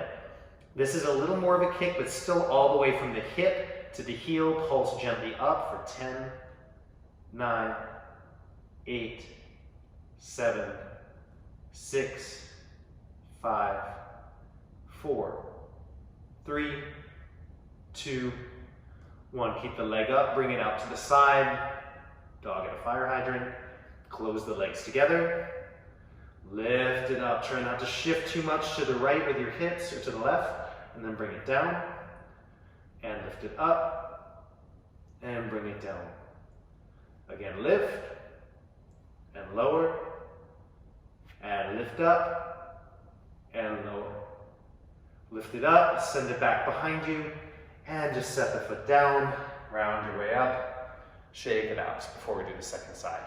This is a little more of a kick, but still all the way from the hip to the heel. Pulse gently up for 10, 9, 8, 7, 6, 5, 4, 3, 2, 1. Keep the leg up, bring it out to the side. Dog at a fire hydrant. Close the legs together. Lift it up. Try not to shift too much to the right with your hips or to the left. And then bring it down. And lift it up. And bring it down. Again, lift. And lower. And lift up. And lower. Lift it up. Send it back behind you. And just set the foot down. Round your way up. Shake it out before we do the second side.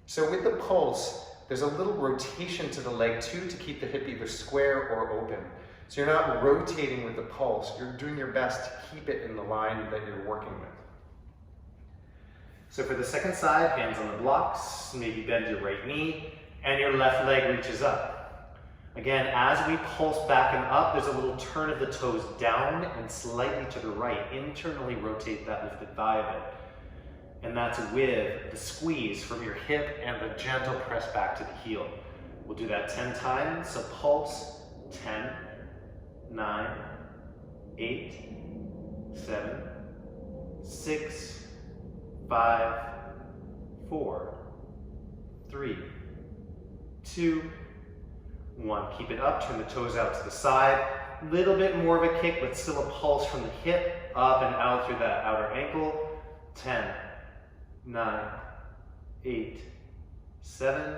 So with the pulse, there's a little rotation to the leg too to keep the hip either square or open. So you're not rotating with the pulse, you're doing your best to keep it in the line that you're working with. So for the second side, hands on the blocks, maybe bend your right knee, and your left leg reaches up. Again, as we pulse back and up, there's a little turn of the toes down and slightly to the right. Internally rotate that lifted thigh a bit. And that's with the squeeze from your hip and the gentle press back to the heel. We'll do that 10 times. So pulse, 10, 9, 8, 7, 6, 5, 4, 3, 2, 1, keep it up, turn the toes out to the side. Little bit more of a kick, but still a pulse from the hip, up and out through that outer ankle. 10, 9, 8, 7,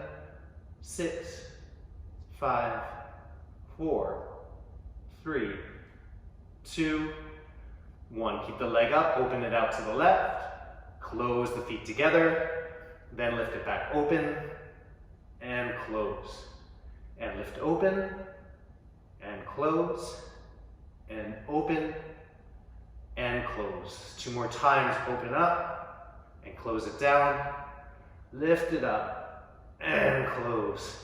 6, 5, 4, 3, 2, 1. Keep the leg up, open it out to the left, close the feet together, then lift it back open, and close. And lift open, and close, and open, and close. 2 more times, open up, and close it down. Lift it up, and close.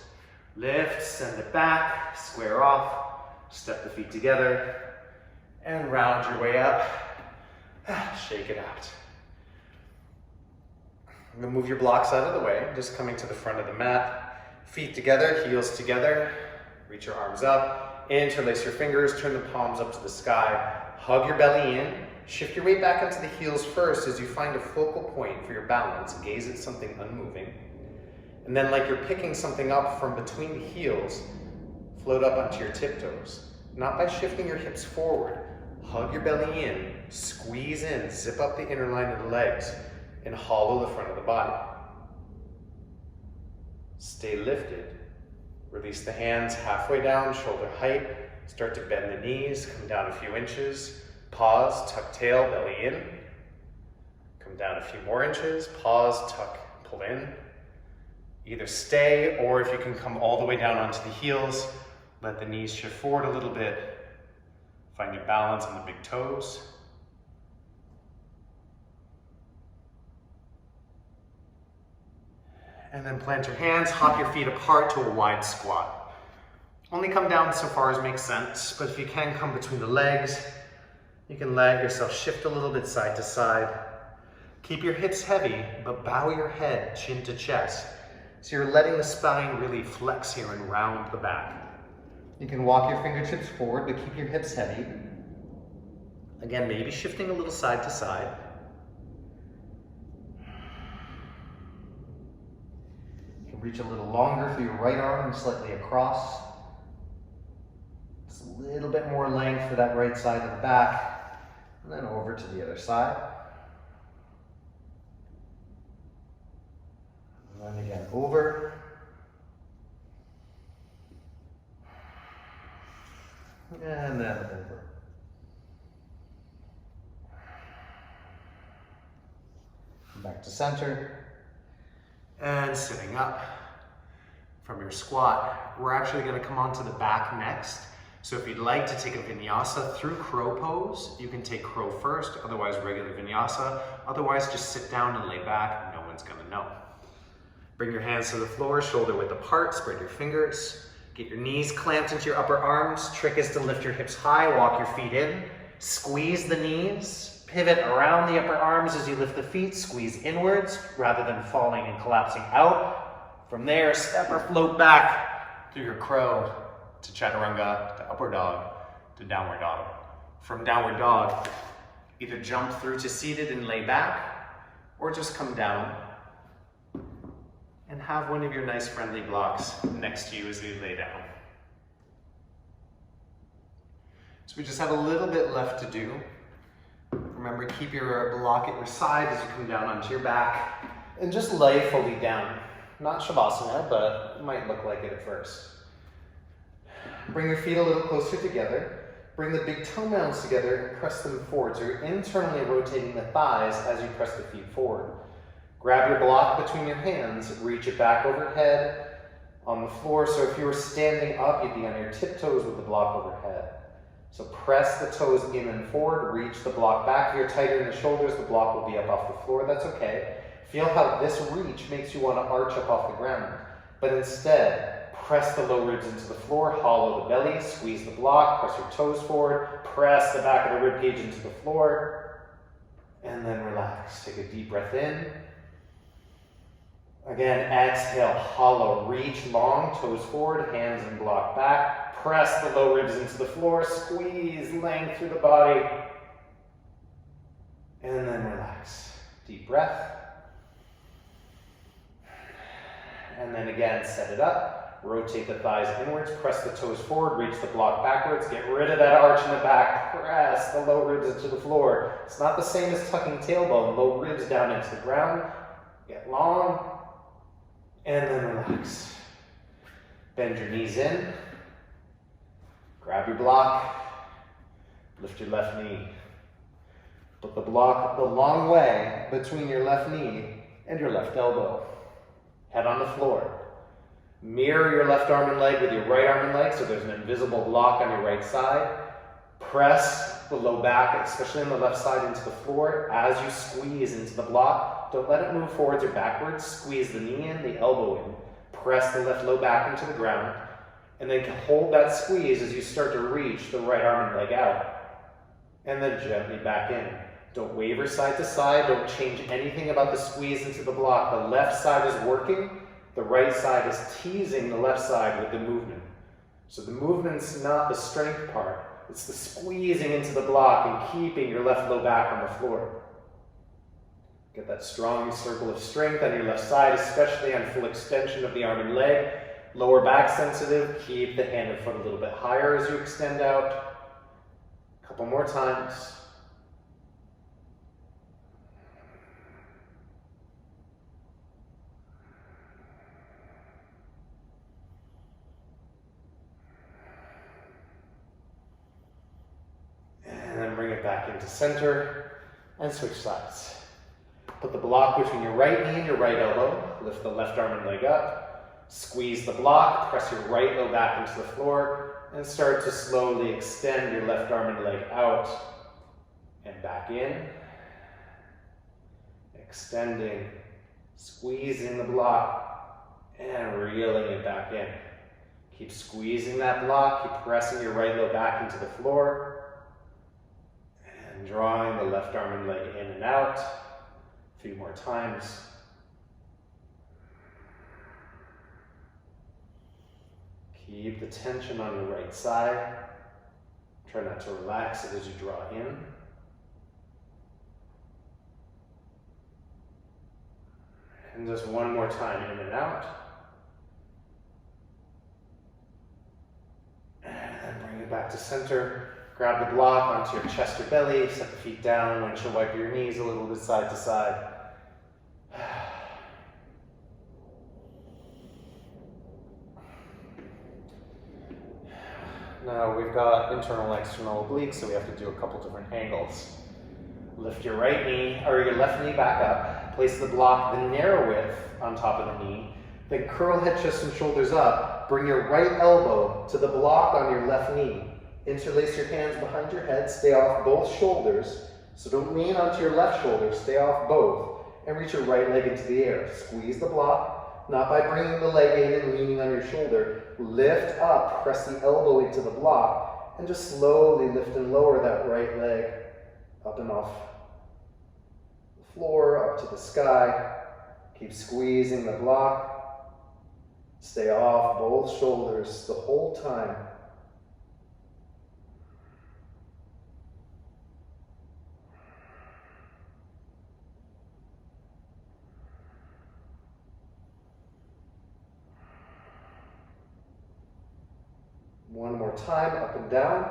Lift, send it back, square off, step the feet together, and round your way up. Shake it out. I'm gonna move your blocks out of the way, just coming to the front of the mat. Feet together, heels together. Reach your arms up, interlace your fingers, turn the palms up to the sky. Hug your belly in, shift your weight back onto the heels first as you find a focal point for your balance. Gaze at something unmoving. And then like you're picking something up from between the heels, float up onto your tiptoes. Not by shifting your hips forward. Hug your belly in, squeeze in, zip up the inner line of the legs, and hollow the front of the body. Stay lifted. Release the hands halfway down, shoulder height. Start to bend the knees, come down a few inches. Pause, tuck tail, belly in. Come down a few more inches. Pause, tuck, pull in. Either stay, or if you can come all the way down onto the heels, let the knees shift forward a little bit. Find your balance on the big toes. And then plant your hands, hop your feet apart to a wide squat. Only come down so far as makes sense, but if you can come between the legs, you can let yourself shift a little bit side to side. Keep your hips heavy, but bow your head chin to chest. So you're letting the spine really flex here and round the back. You can walk your fingertips forward, but keep your hips heavy. Again, maybe shifting a little side to side. Reach a little longer through your right arm, slightly across. Just a little bit more length for that right side of the back. And then over to the other side. And then again, over. And then over. Come back to center. And sitting up from your squat. We're actually going to come onto the back next. So if you'd like to take a vinyasa through crow pose, you can take crow first, otherwise regular vinyasa. Otherwise, just sit down and lay back. No one's going to know. Bring your hands to the floor, shoulder width apart, spread your fingers. Get your knees clamped into your upper arms. Trick is to lift your hips high, walk your feet in. Squeeze the knees. Pivot around the upper arms as you lift the feet, squeeze inwards rather than falling and collapsing out. From there, step or float back through your crow to chaturanga, to upward dog, to downward dog. From downward dog, either jump through to seated and lay back, or just come down and have one of your nice friendly blocks next to you as you lay down. So we just have a little bit left to do. Remember, keep your block at your side as you come down onto your back and just lay fully down. Not Shavasana, but it might look like it at first. Bring your feet a little closer together. Bring the big toe mounds together and press them forward. So you're internally rotating the thighs as you press the feet forward. Grab your block between your hands, reach it back overhead on the floor. So if you were standing up, you'd be on your tiptoes with the block overhead. So press the toes in and forward, reach the block back. If you're tighter in the shoulders, the block will be up off the floor. That's okay. Feel how this reach makes you want to arch up off the ground. But instead, press the low ribs into the floor, hollow the belly, squeeze the block, press your toes forward, press the back of the rib cage into the floor, and then relax. Take a deep breath in. Again, exhale, hollow, reach long, toes forward, hands and block back. Press the low ribs into the floor, squeeze length through the body, and then relax. Deep breath. And then again, set it up. Rotate the thighs inwards, press the toes forward, reach the block backwards, get rid of that arch in the back, press the low ribs into the floor. It's not the same as tucking tailbone, low ribs down into the ground, get long, and then relax. Bend your knees in, grab your block, lift your left knee. Put the block the long way between your left knee and your left elbow. Head on the floor. Mirror your left arm and leg with your right arm and leg so there's an invisible block on your right side. Press the low back, especially on the left side, into the floor as you squeeze into the block. Don't let it move forwards or backwards. Squeeze the knee in, the elbow in. Press the left low back into the ground. And then hold that squeeze as you start to reach the right arm and leg out. And then gently back in. Don't waver side to side. Don't change anything about the squeeze into the block. The left side is working. The right side is teasing the left side with the movement. So the movement's not the strength part. It's the squeezing into the block and keeping your left low back on the floor. Get that strong circle of strength on your left side, especially on full extension of the arm and leg. Lower back sensitive. Keep the hand and foot a little bit higher as you extend out. A couple more times. And then bring it back into center and switch sides. Put the block between your right knee and your right elbow. Lift the left arm and leg up. Squeeze the block. Press your right low back into the floor and start to slowly extend your left arm and leg out and back in. Extending, squeezing the block and reeling it back in. Keep squeezing that block. Keep pressing your right low back into the floor. And drawing the left arm and leg in and out. A few more times. Keep the tension on your right side. Try not to relax it as you draw in. And just one more time, in and out. And then bring it back to center. Grab the block onto your chest or belly, set the feet down, windshield wiper your knees a little bit side to side. Now we've got internal and external obliques, so we have to do a couple different angles. Lift your right knee, or your left knee back up. Place the block the narrow width on top of the knee. Then curl head, chest, and shoulders up. Bring your right elbow to the block on your left knee. Interlace your hands behind your head, stay off both shoulders. So don't lean onto your left shoulder, stay off both. And reach your right leg into the air. Squeeze the block, not by bringing the leg in and leaning on your shoulder. Lift up, press the elbow into the block, and just slowly lift and lower that right leg up and off the floor, up to the sky. Keep squeezing the block. Stay off both shoulders the whole time. One more time, up and down.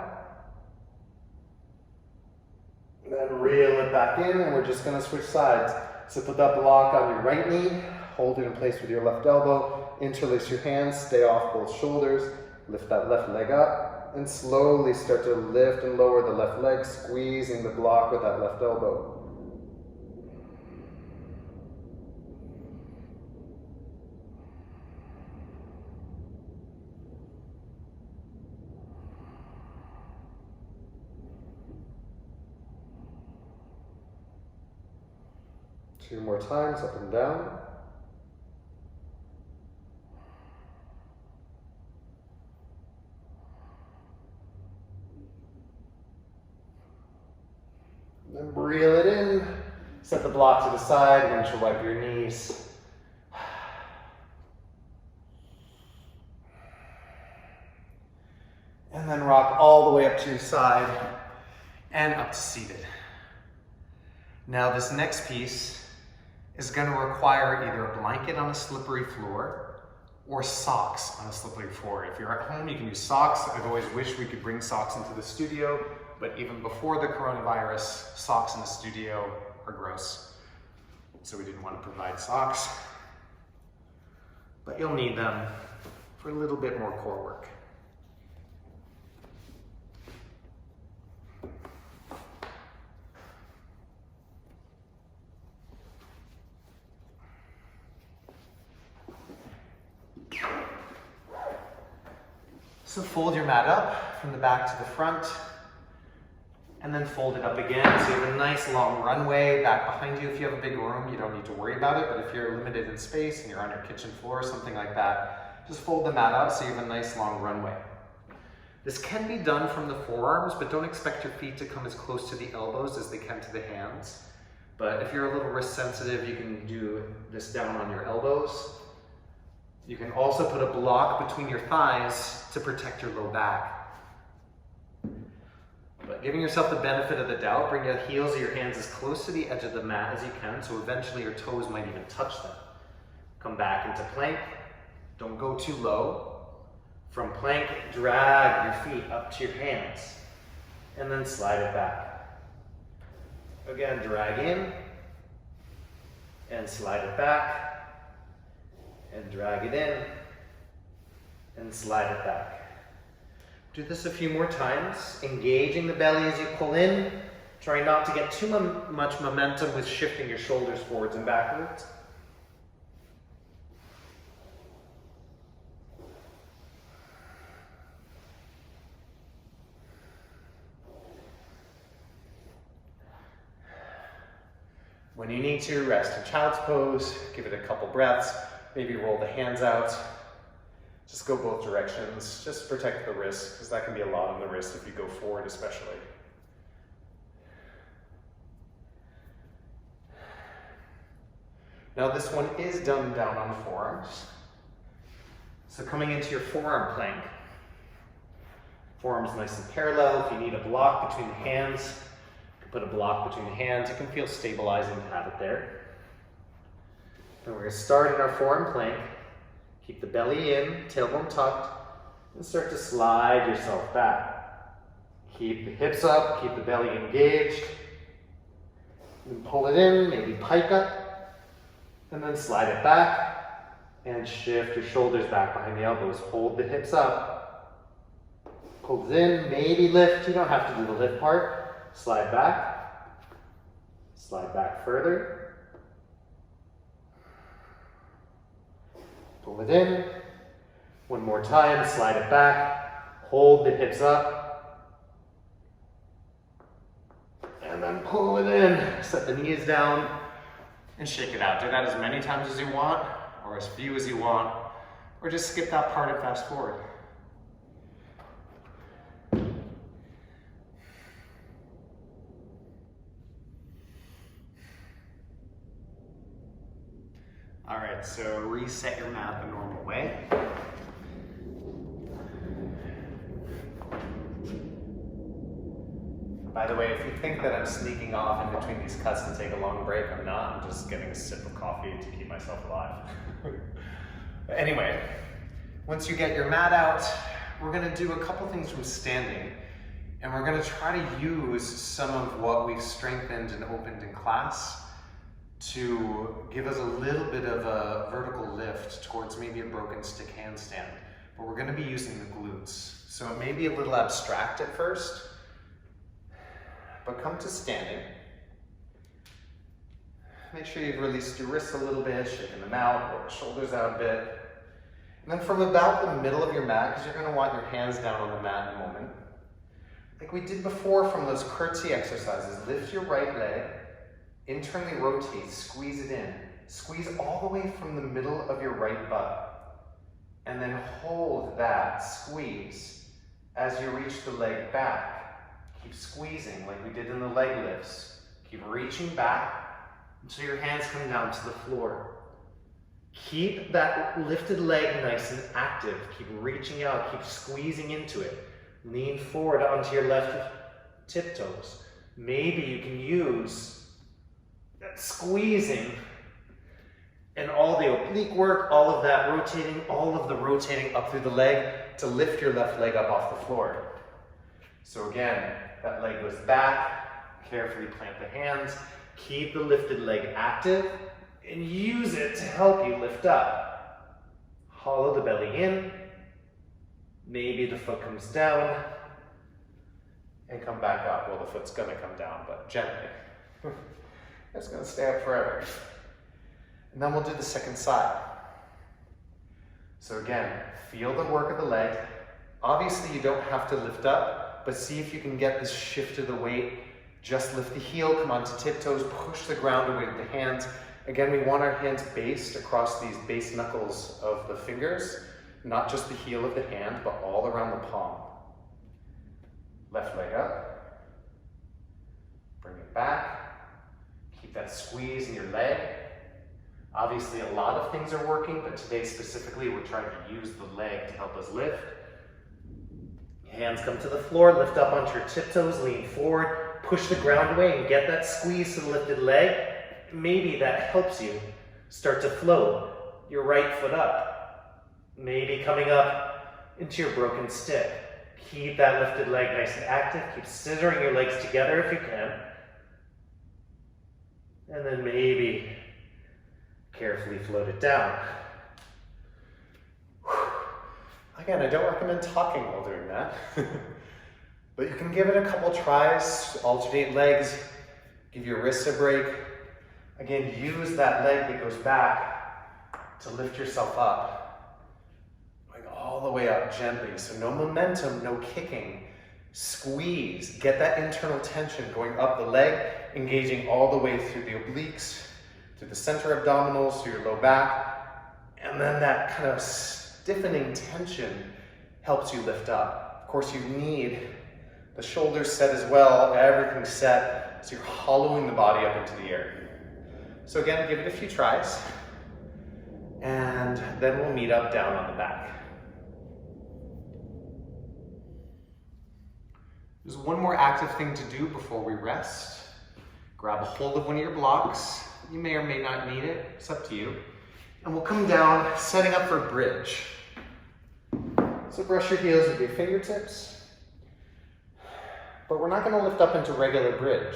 Then reel it back in, and we're just going to switch sides. So put that block on your right knee, hold it in place with your left elbow, interlace your hands, stay off both shoulders, lift that left leg up, and slowly start to lift and lower the left leg, squeezing the block with that left elbow. Two more times, up and down. Then reel it in. Set the block to the side, windshield wipe your knees. And then rock all the way up to your side and up to seated. Now this next piece is going to require either a blanket on a slippery floor or socks on a slippery floor. If you're at home, you can use socks. I've always wished we could bring socks into the studio, but even before the coronavirus, socks in the studio are gross. So we didn't want to provide socks, but you'll need them for a little bit more core work. So fold your mat up from the back to the front, and then fold it up again. So you have a nice long runway back behind you. If you have a big room, you don't need to worry about it, but if you're limited in space and you're on your kitchen floor or something like that, just fold the mat up so you have a nice long runway. This can be done from the forearms, but don't expect your feet to come as close to the elbows as they can to the hands. But if you're a little wrist sensitive, you can do this down on your elbows. You can also put a block between your thighs to protect your low back. But giving yourself the benefit of the doubt, bring the heels of your hands as close to the edge of the mat as you can, so eventually your toes might even touch them. Come back into plank. Don't go too low. From plank, drag your feet up to your hands, and then slide it back. Again, drag in, and slide it back. And drag it in, and slide it back. Do this a few more times, engaging the belly as you pull in. Try not to get too much momentum with shifting your shoulders forwards and backwards. When you need to, rest in child's pose, give it a couple breaths. Maybe roll the hands out. Just go both directions. Just protect the wrist, because that can be a lot on the wrist if you go forward especially. Now this one is done down on the forearms. So coming into your forearm plank. Forearms nice and parallel. If you need a block between the hands, you can put a block between the hands. It can feel stabilizing to have it there. And we're going to start in our forearm plank. Keep the belly in, tailbone tucked, and start to slide yourself back. Keep the hips up, keep the belly engaged. And pull it in, maybe pike up, and then slide it back, and shift your shoulders back behind the elbows. Hold the hips up. Pull it in, maybe lift. You don't have to do the lift part. Slide back further. Pull it in. One more time, slide it back. Hold the hips up. And then pull it in. Set the knees down and shake it out. Do that as many times as you want, or as few as you want, or just skip that part and fast forward. All right, so reset your mat the normal way. By the way, if you think that I'm sneaking off in between these cuts to take a long break, I'm not. I'm just getting a sip of coffee to keep myself alive. But anyway, once you get your mat out, we're gonna do a couple things from standing, and we're gonna try to use some of what we've strengthened and opened in class to give us a little bit of a vertical lift towards maybe a broken stick handstand. But we're going to be using the glutes. So it may be a little abstract at first, but come to standing. Make sure you've released your wrists a little bit, shaking them out, roll the shoulders out a bit. And then from about the middle of your mat, because you're going to want your hands down on the mat in a moment, like we did before from those curtsy exercises, lift your right leg, internally rotate, squeeze it in. Squeeze all the way from the middle of your right butt. And then hold that squeeze as you reach the leg back. Keep squeezing like we did in the leg lifts. Keep reaching back until your hands come down to the floor. Keep that lifted leg nice and active. Keep reaching out, keep squeezing into it. Lean forward onto your left tiptoes. Maybe you can use that squeezing And all the oblique work, all of that rotating, all of the rotating up through the leg to lift your left leg up off the floor. So again, that leg goes back, carefully plant the hands, keep the lifted leg active, and use it to help you lift up. Hollow the belly in, maybe the foot comes down, and come back up. Well, the foot's gonna come down, but gently. It's gonna stay up forever. And then we'll do the second side. So again, feel the work of the leg. Obviously you don't have to lift up, but see if you can get this shift of the weight. Just lift the heel, come onto tiptoes, push the ground away with the hands. Again, we want our hands based across these base knuckles of the fingers, not just the heel of the hand, but all around the palm. Left leg up, bring it back, keep that squeeze in your leg. Obviously a lot of things are working, but today specifically we're trying to use the leg to help us lift. Hands come to the floor, lift up onto your tiptoes, lean forward, push the ground away and get that squeeze to the lifted leg. Maybe that helps you start to float your right foot up. Maybe coming up into your broken stick. Keep that lifted leg nice and active. Keep scissoring your legs together if you can. And then maybe carefully float it down. Again, I don't recommend talking while doing that. But you can give it a couple tries, alternate legs, give your wrists a break. Again, use that leg that goes back to lift yourself up. Going all the way up gently. So no momentum, no kicking. Squeeze, get that internal tension going up the leg, engaging all the way through the obliques, through the center abdominals, through your low back. And then that kind of stiffening tension helps you lift up. Of course, you need the shoulders set as well, everything set, so you're hollowing the body up into the air. So again, give it a few tries, and then we'll meet up down on the back. There's one more active thing to do before we rest. Grab a hold of one of your blocks. You may or may not need it, it's up to you. And we'll come down, setting up for bridge. So brush your heels with your fingertips. But we're not going to lift up into regular bridge.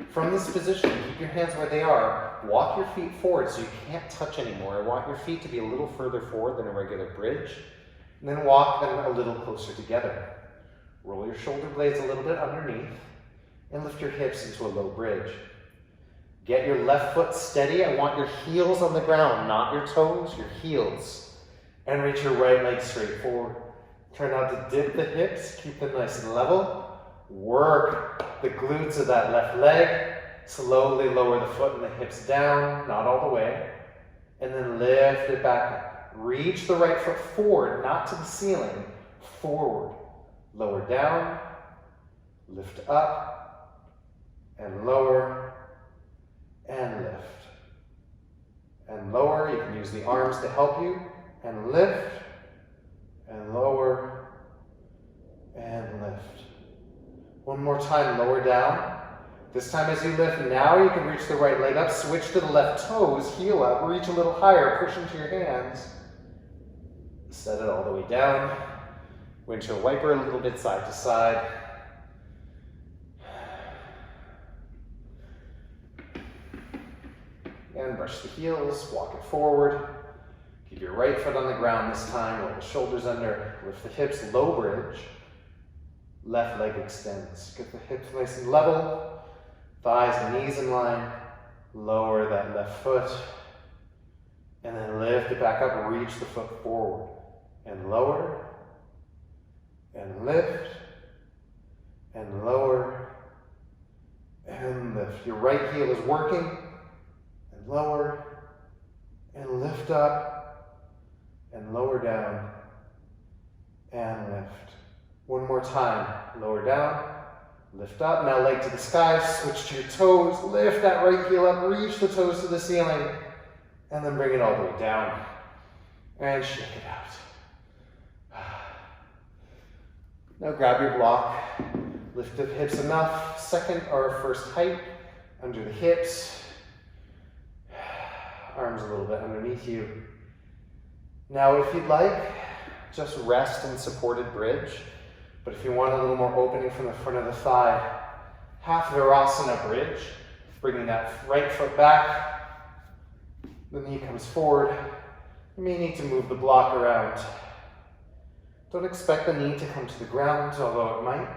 From this position, keep your hands where they are. Walk your feet forward so you can't touch anymore. I want your feet to be a little further forward than a regular bridge. And then walk them a little closer together. Roll your shoulder blades a little bit underneath and lift your hips into a low bridge. Get your left foot steady. I want your heels on the ground, not your toes, your heels. And reach your right leg straight forward. Try not to dip the hips, keep them nice and level. Work the glutes of that left leg. Slowly lower the foot and the hips down, not all the way. And then lift it back up. Reach the right foot forward, not to the ceiling, forward. Lower down, lift up, and lower, and lift. And lower, you can use the arms to help you, and lift, and lower, and lift. One more time, lower down. This time as you lift, now you can reach the right leg up, switch to the left toes, heel up, reach a little higher, push into your hands. Set it all the way down. Windshield wiper a little bit side to side. And brush the heels, walk it forward. Keep your right foot on the ground this time, roll the shoulders under, lift the hips, low bridge. Left leg extends. Get the hips nice and level, thighs and knees in line. Lower that left foot, and then lift it back up and reach the foot forward. And lower, and lift, and lower, and lift. Your right heel is working, and lower, and lift up, and lower down, and lift. One more time, lower down, lift up, now leg to the sky, switch to your toes, lift that right heel up, reach the toes to the ceiling, and then bring it all the way down, and shake it out. Now grab your block, lift the hips enough, second or first height, under the hips, arms a little bit underneath you. Now, if you'd like, just rest in supported bridge. But if you want a little more opening from the front of the thigh, half Virasana bridge, bringing that right foot back, the knee comes forward. You may need to move the block around. Don't expect the knee to come to the ground, although it might.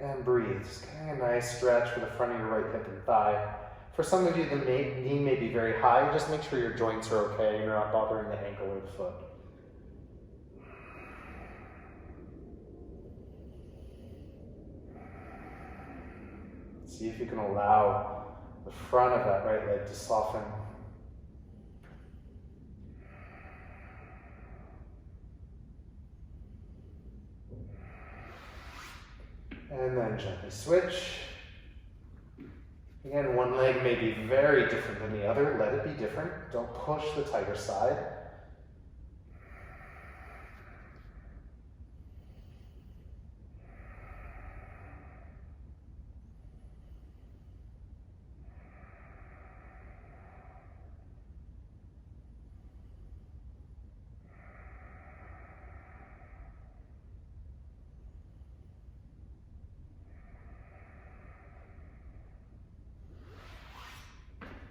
And breathe, just getting a nice stretch for the front of your right hip and thigh. For some of you, the knee may be very high. Just make sure your joints are okay and you're not bothering the ankle or the foot. See if you can allow the front of that right leg to soften. And then gently switch. Again, one leg may be very different than the other. Let it be different. Don't push the tighter side.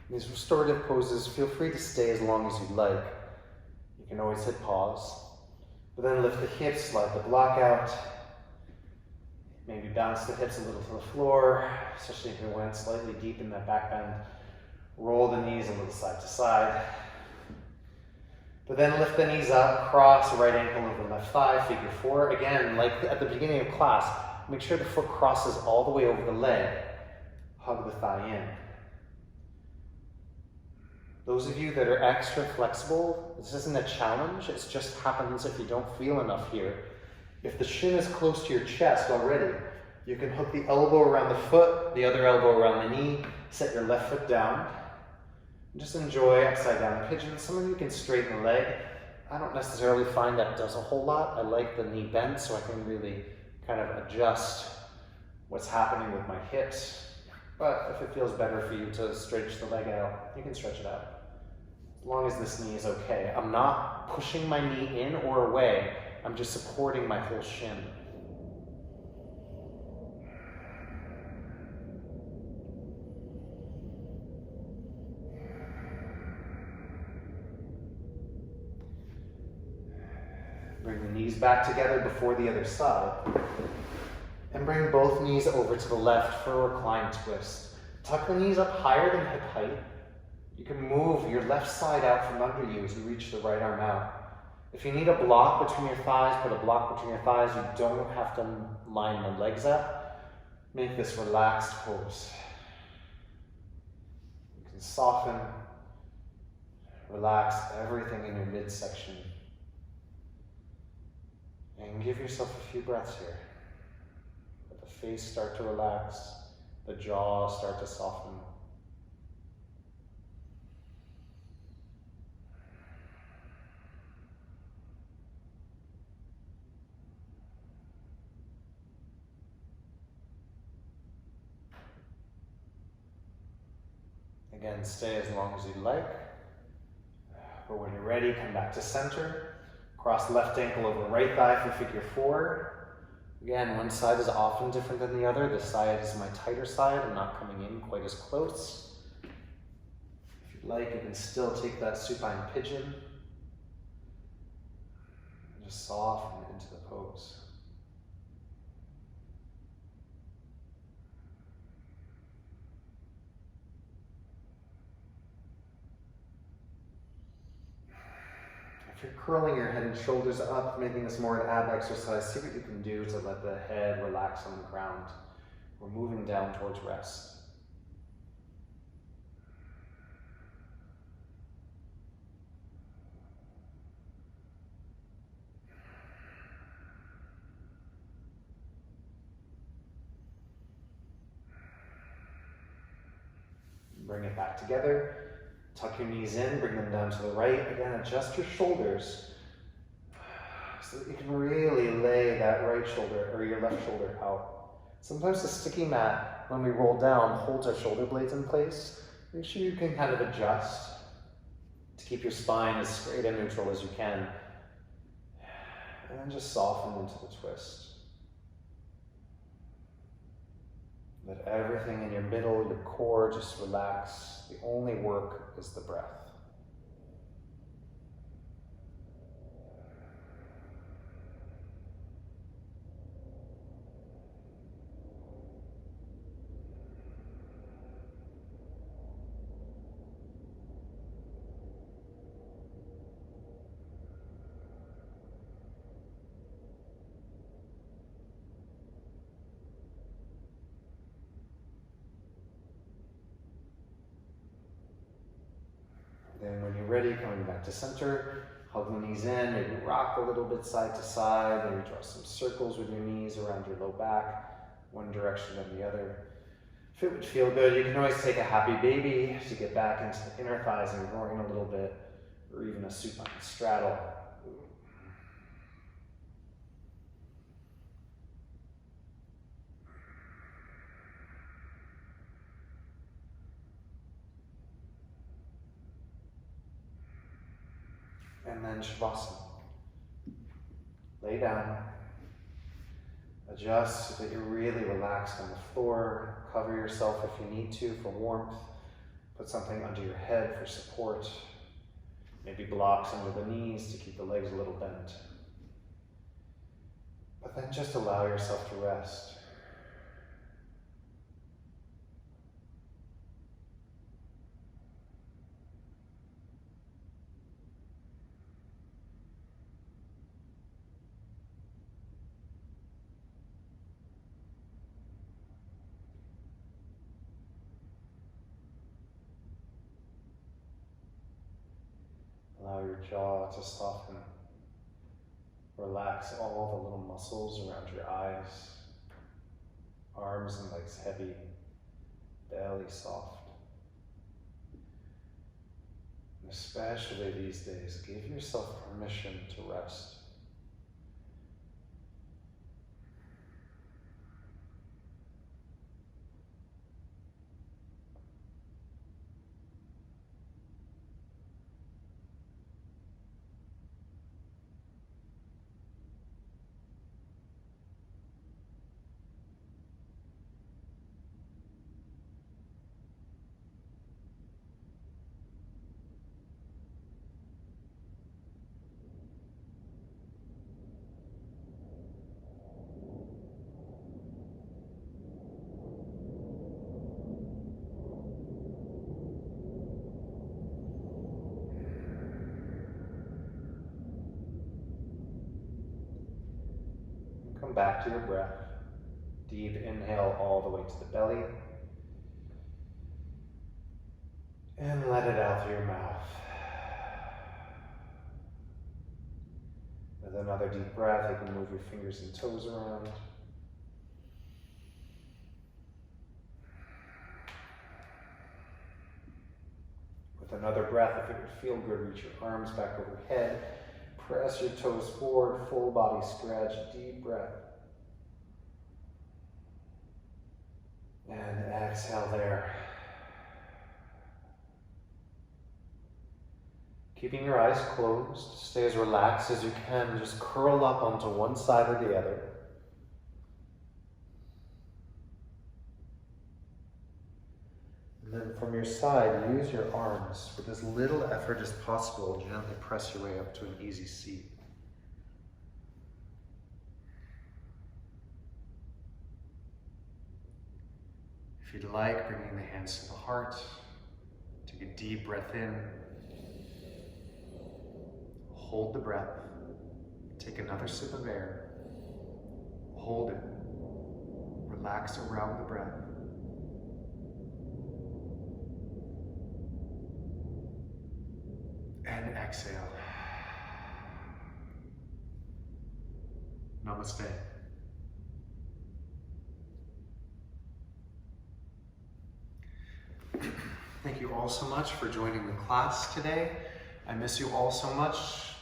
These restorative poses, feel free to stay as long as you'd like. You can always hit pause, but then lift the hips, slide the block out. Maybe bounce the hips a little to the floor, especially if you went slightly deep in that back bend. Roll the knees a little side to side. But then lift the knees up, cross right ankle over left thigh, figure four. Again, like at the beginning of class, make sure the foot crosses all the way over the leg. Hug the thigh in. Those of you that are extra flexible, this isn't a challenge, it just happens if you don't feel enough here. If the shin is close to your chest already, you can hook the elbow around the foot, the other elbow around the knee, set your left foot down. And just enjoy upside down pigeon. Some of you can straighten the leg. I don't necessarily find that does a whole lot. I like the knee bent so I can really kind of adjust what's happening with my hips. But if it feels better for you to stretch the leg out, you can stretch it out. As long as this knee is okay. I'm not pushing my knee in or away. I'm just supporting my whole shin. Bring the knees back together before the other side. And bring both knees over to the left for a reclined twist. Tuck the knees up higher than hip height. You can move your left side out from under you as you reach the right arm out. If you need a block between your thighs, put a block between your thighs. You don't have to line the legs up. Make this relaxed pose. You can soften, relax everything in your midsection. And give yourself a few breaths here. Let the face start to relax, the jaw start to soften. Again, stay as long as you'd like. But when you're ready, come back to center. Cross left ankle over right thigh for figure four. Again, one side is often different than the other. This side is my tighter side. I'm not coming in quite as close. If you'd like, you can still take that supine pigeon and just soften into the pose. If you're curling your head and shoulders up, making this more an ab exercise, see what you can do to let the head relax on the ground. We're moving down towards rest. Bring it back together. Tuck your knees in, bring them down to the right. Again, adjust your shoulders so that you can really lay that right shoulder or your left shoulder out. Sometimes the sticky mat, when we roll down, holds our shoulder blades in place. Make sure you can kind of adjust to keep your spine as straight and neutral as you can. And then just soften into the twist. Let everything in your middle, your core, just relax. The only work is the breath. Then when you're ready, coming back to center, hug the knees in, maybe rock a little bit side to side, maybe draw some circles with your knees around your low back, one direction and the other. If it would feel good, you can always take a happy baby to get back into the inner thighs and groin a little bit, or even a supine straddle. And then Shavasana. Lay down. Adjust so that you're really relaxed on the floor. Cover yourself if you need to for warmth. Put something under your head for support. Maybe blocks under the knees to keep the legs a little bent. But then just allow yourself to rest. Allow your jaw to soften. Relax all the little muscles around your eyes. Arms and legs heavy. Belly soft. And especially these days, give yourself permission to rest. Come back to your breath. Deep inhale all the way to the belly. And let it out through your mouth. With another deep breath, you can move your fingers and toes around. With another breath, if it would feel good, reach your arms back overhead. Press your toes forward, full body stretch, deep breath. And exhale there. Keeping your eyes closed, stay as relaxed as you can. Just curl up onto one side or the other. And then from your side, use your arms with as little effort as possible. Gently press your way up to an easy seat. If you'd like, bringing the hands to the heart. Take a deep breath in. Hold the breath. Take another sip of air. Hold it. Relax around the breath. And exhale. Namaste. Thank you all so much for joining the class today. I miss you all so much.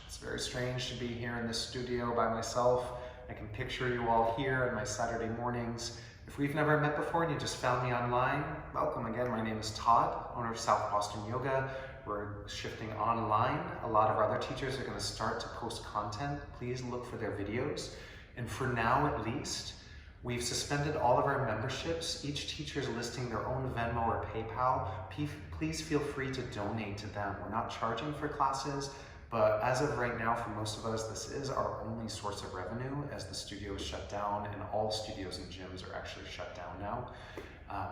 It's very strange to be here in this studio by myself. I can picture you all here on my Saturday mornings If we've never met before and you just found me online, welcome again. My name is Todd, owner of South Boston Yoga. We're shifting online. A lot of our other teachers are going to start to post content. Please look for their videos. And for now, at least, we've suspended all of our memberships. Each teacher is listing their own Venmo or PayPal. Please feel free to donate to them. We're not charging for classes, but as of right now, for most of us, this is our only source of revenue as the studio is shut down, and all studios and gyms are actually shut down now.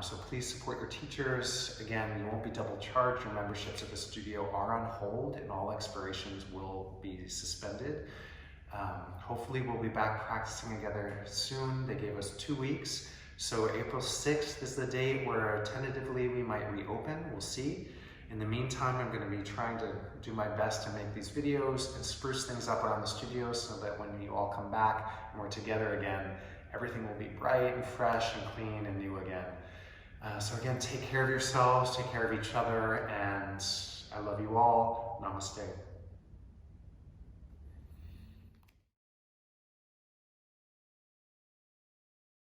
So please support your teachers. Again, you won't be double charged. Your memberships at the studio are on hold and all expirations will be suspended. Hopefully we'll be back practicing together soon. They gave us 2 weeks. So April 6th is the date where tentatively we might reopen. We'll see. In the meantime, I'm going to be trying to do my best to make these videos and spruce things up around the studio so that when you all come back and we're together again, everything will be bright and fresh and clean and new again. So again, take care of yourselves, take care of each other, and I love you all. Namaste.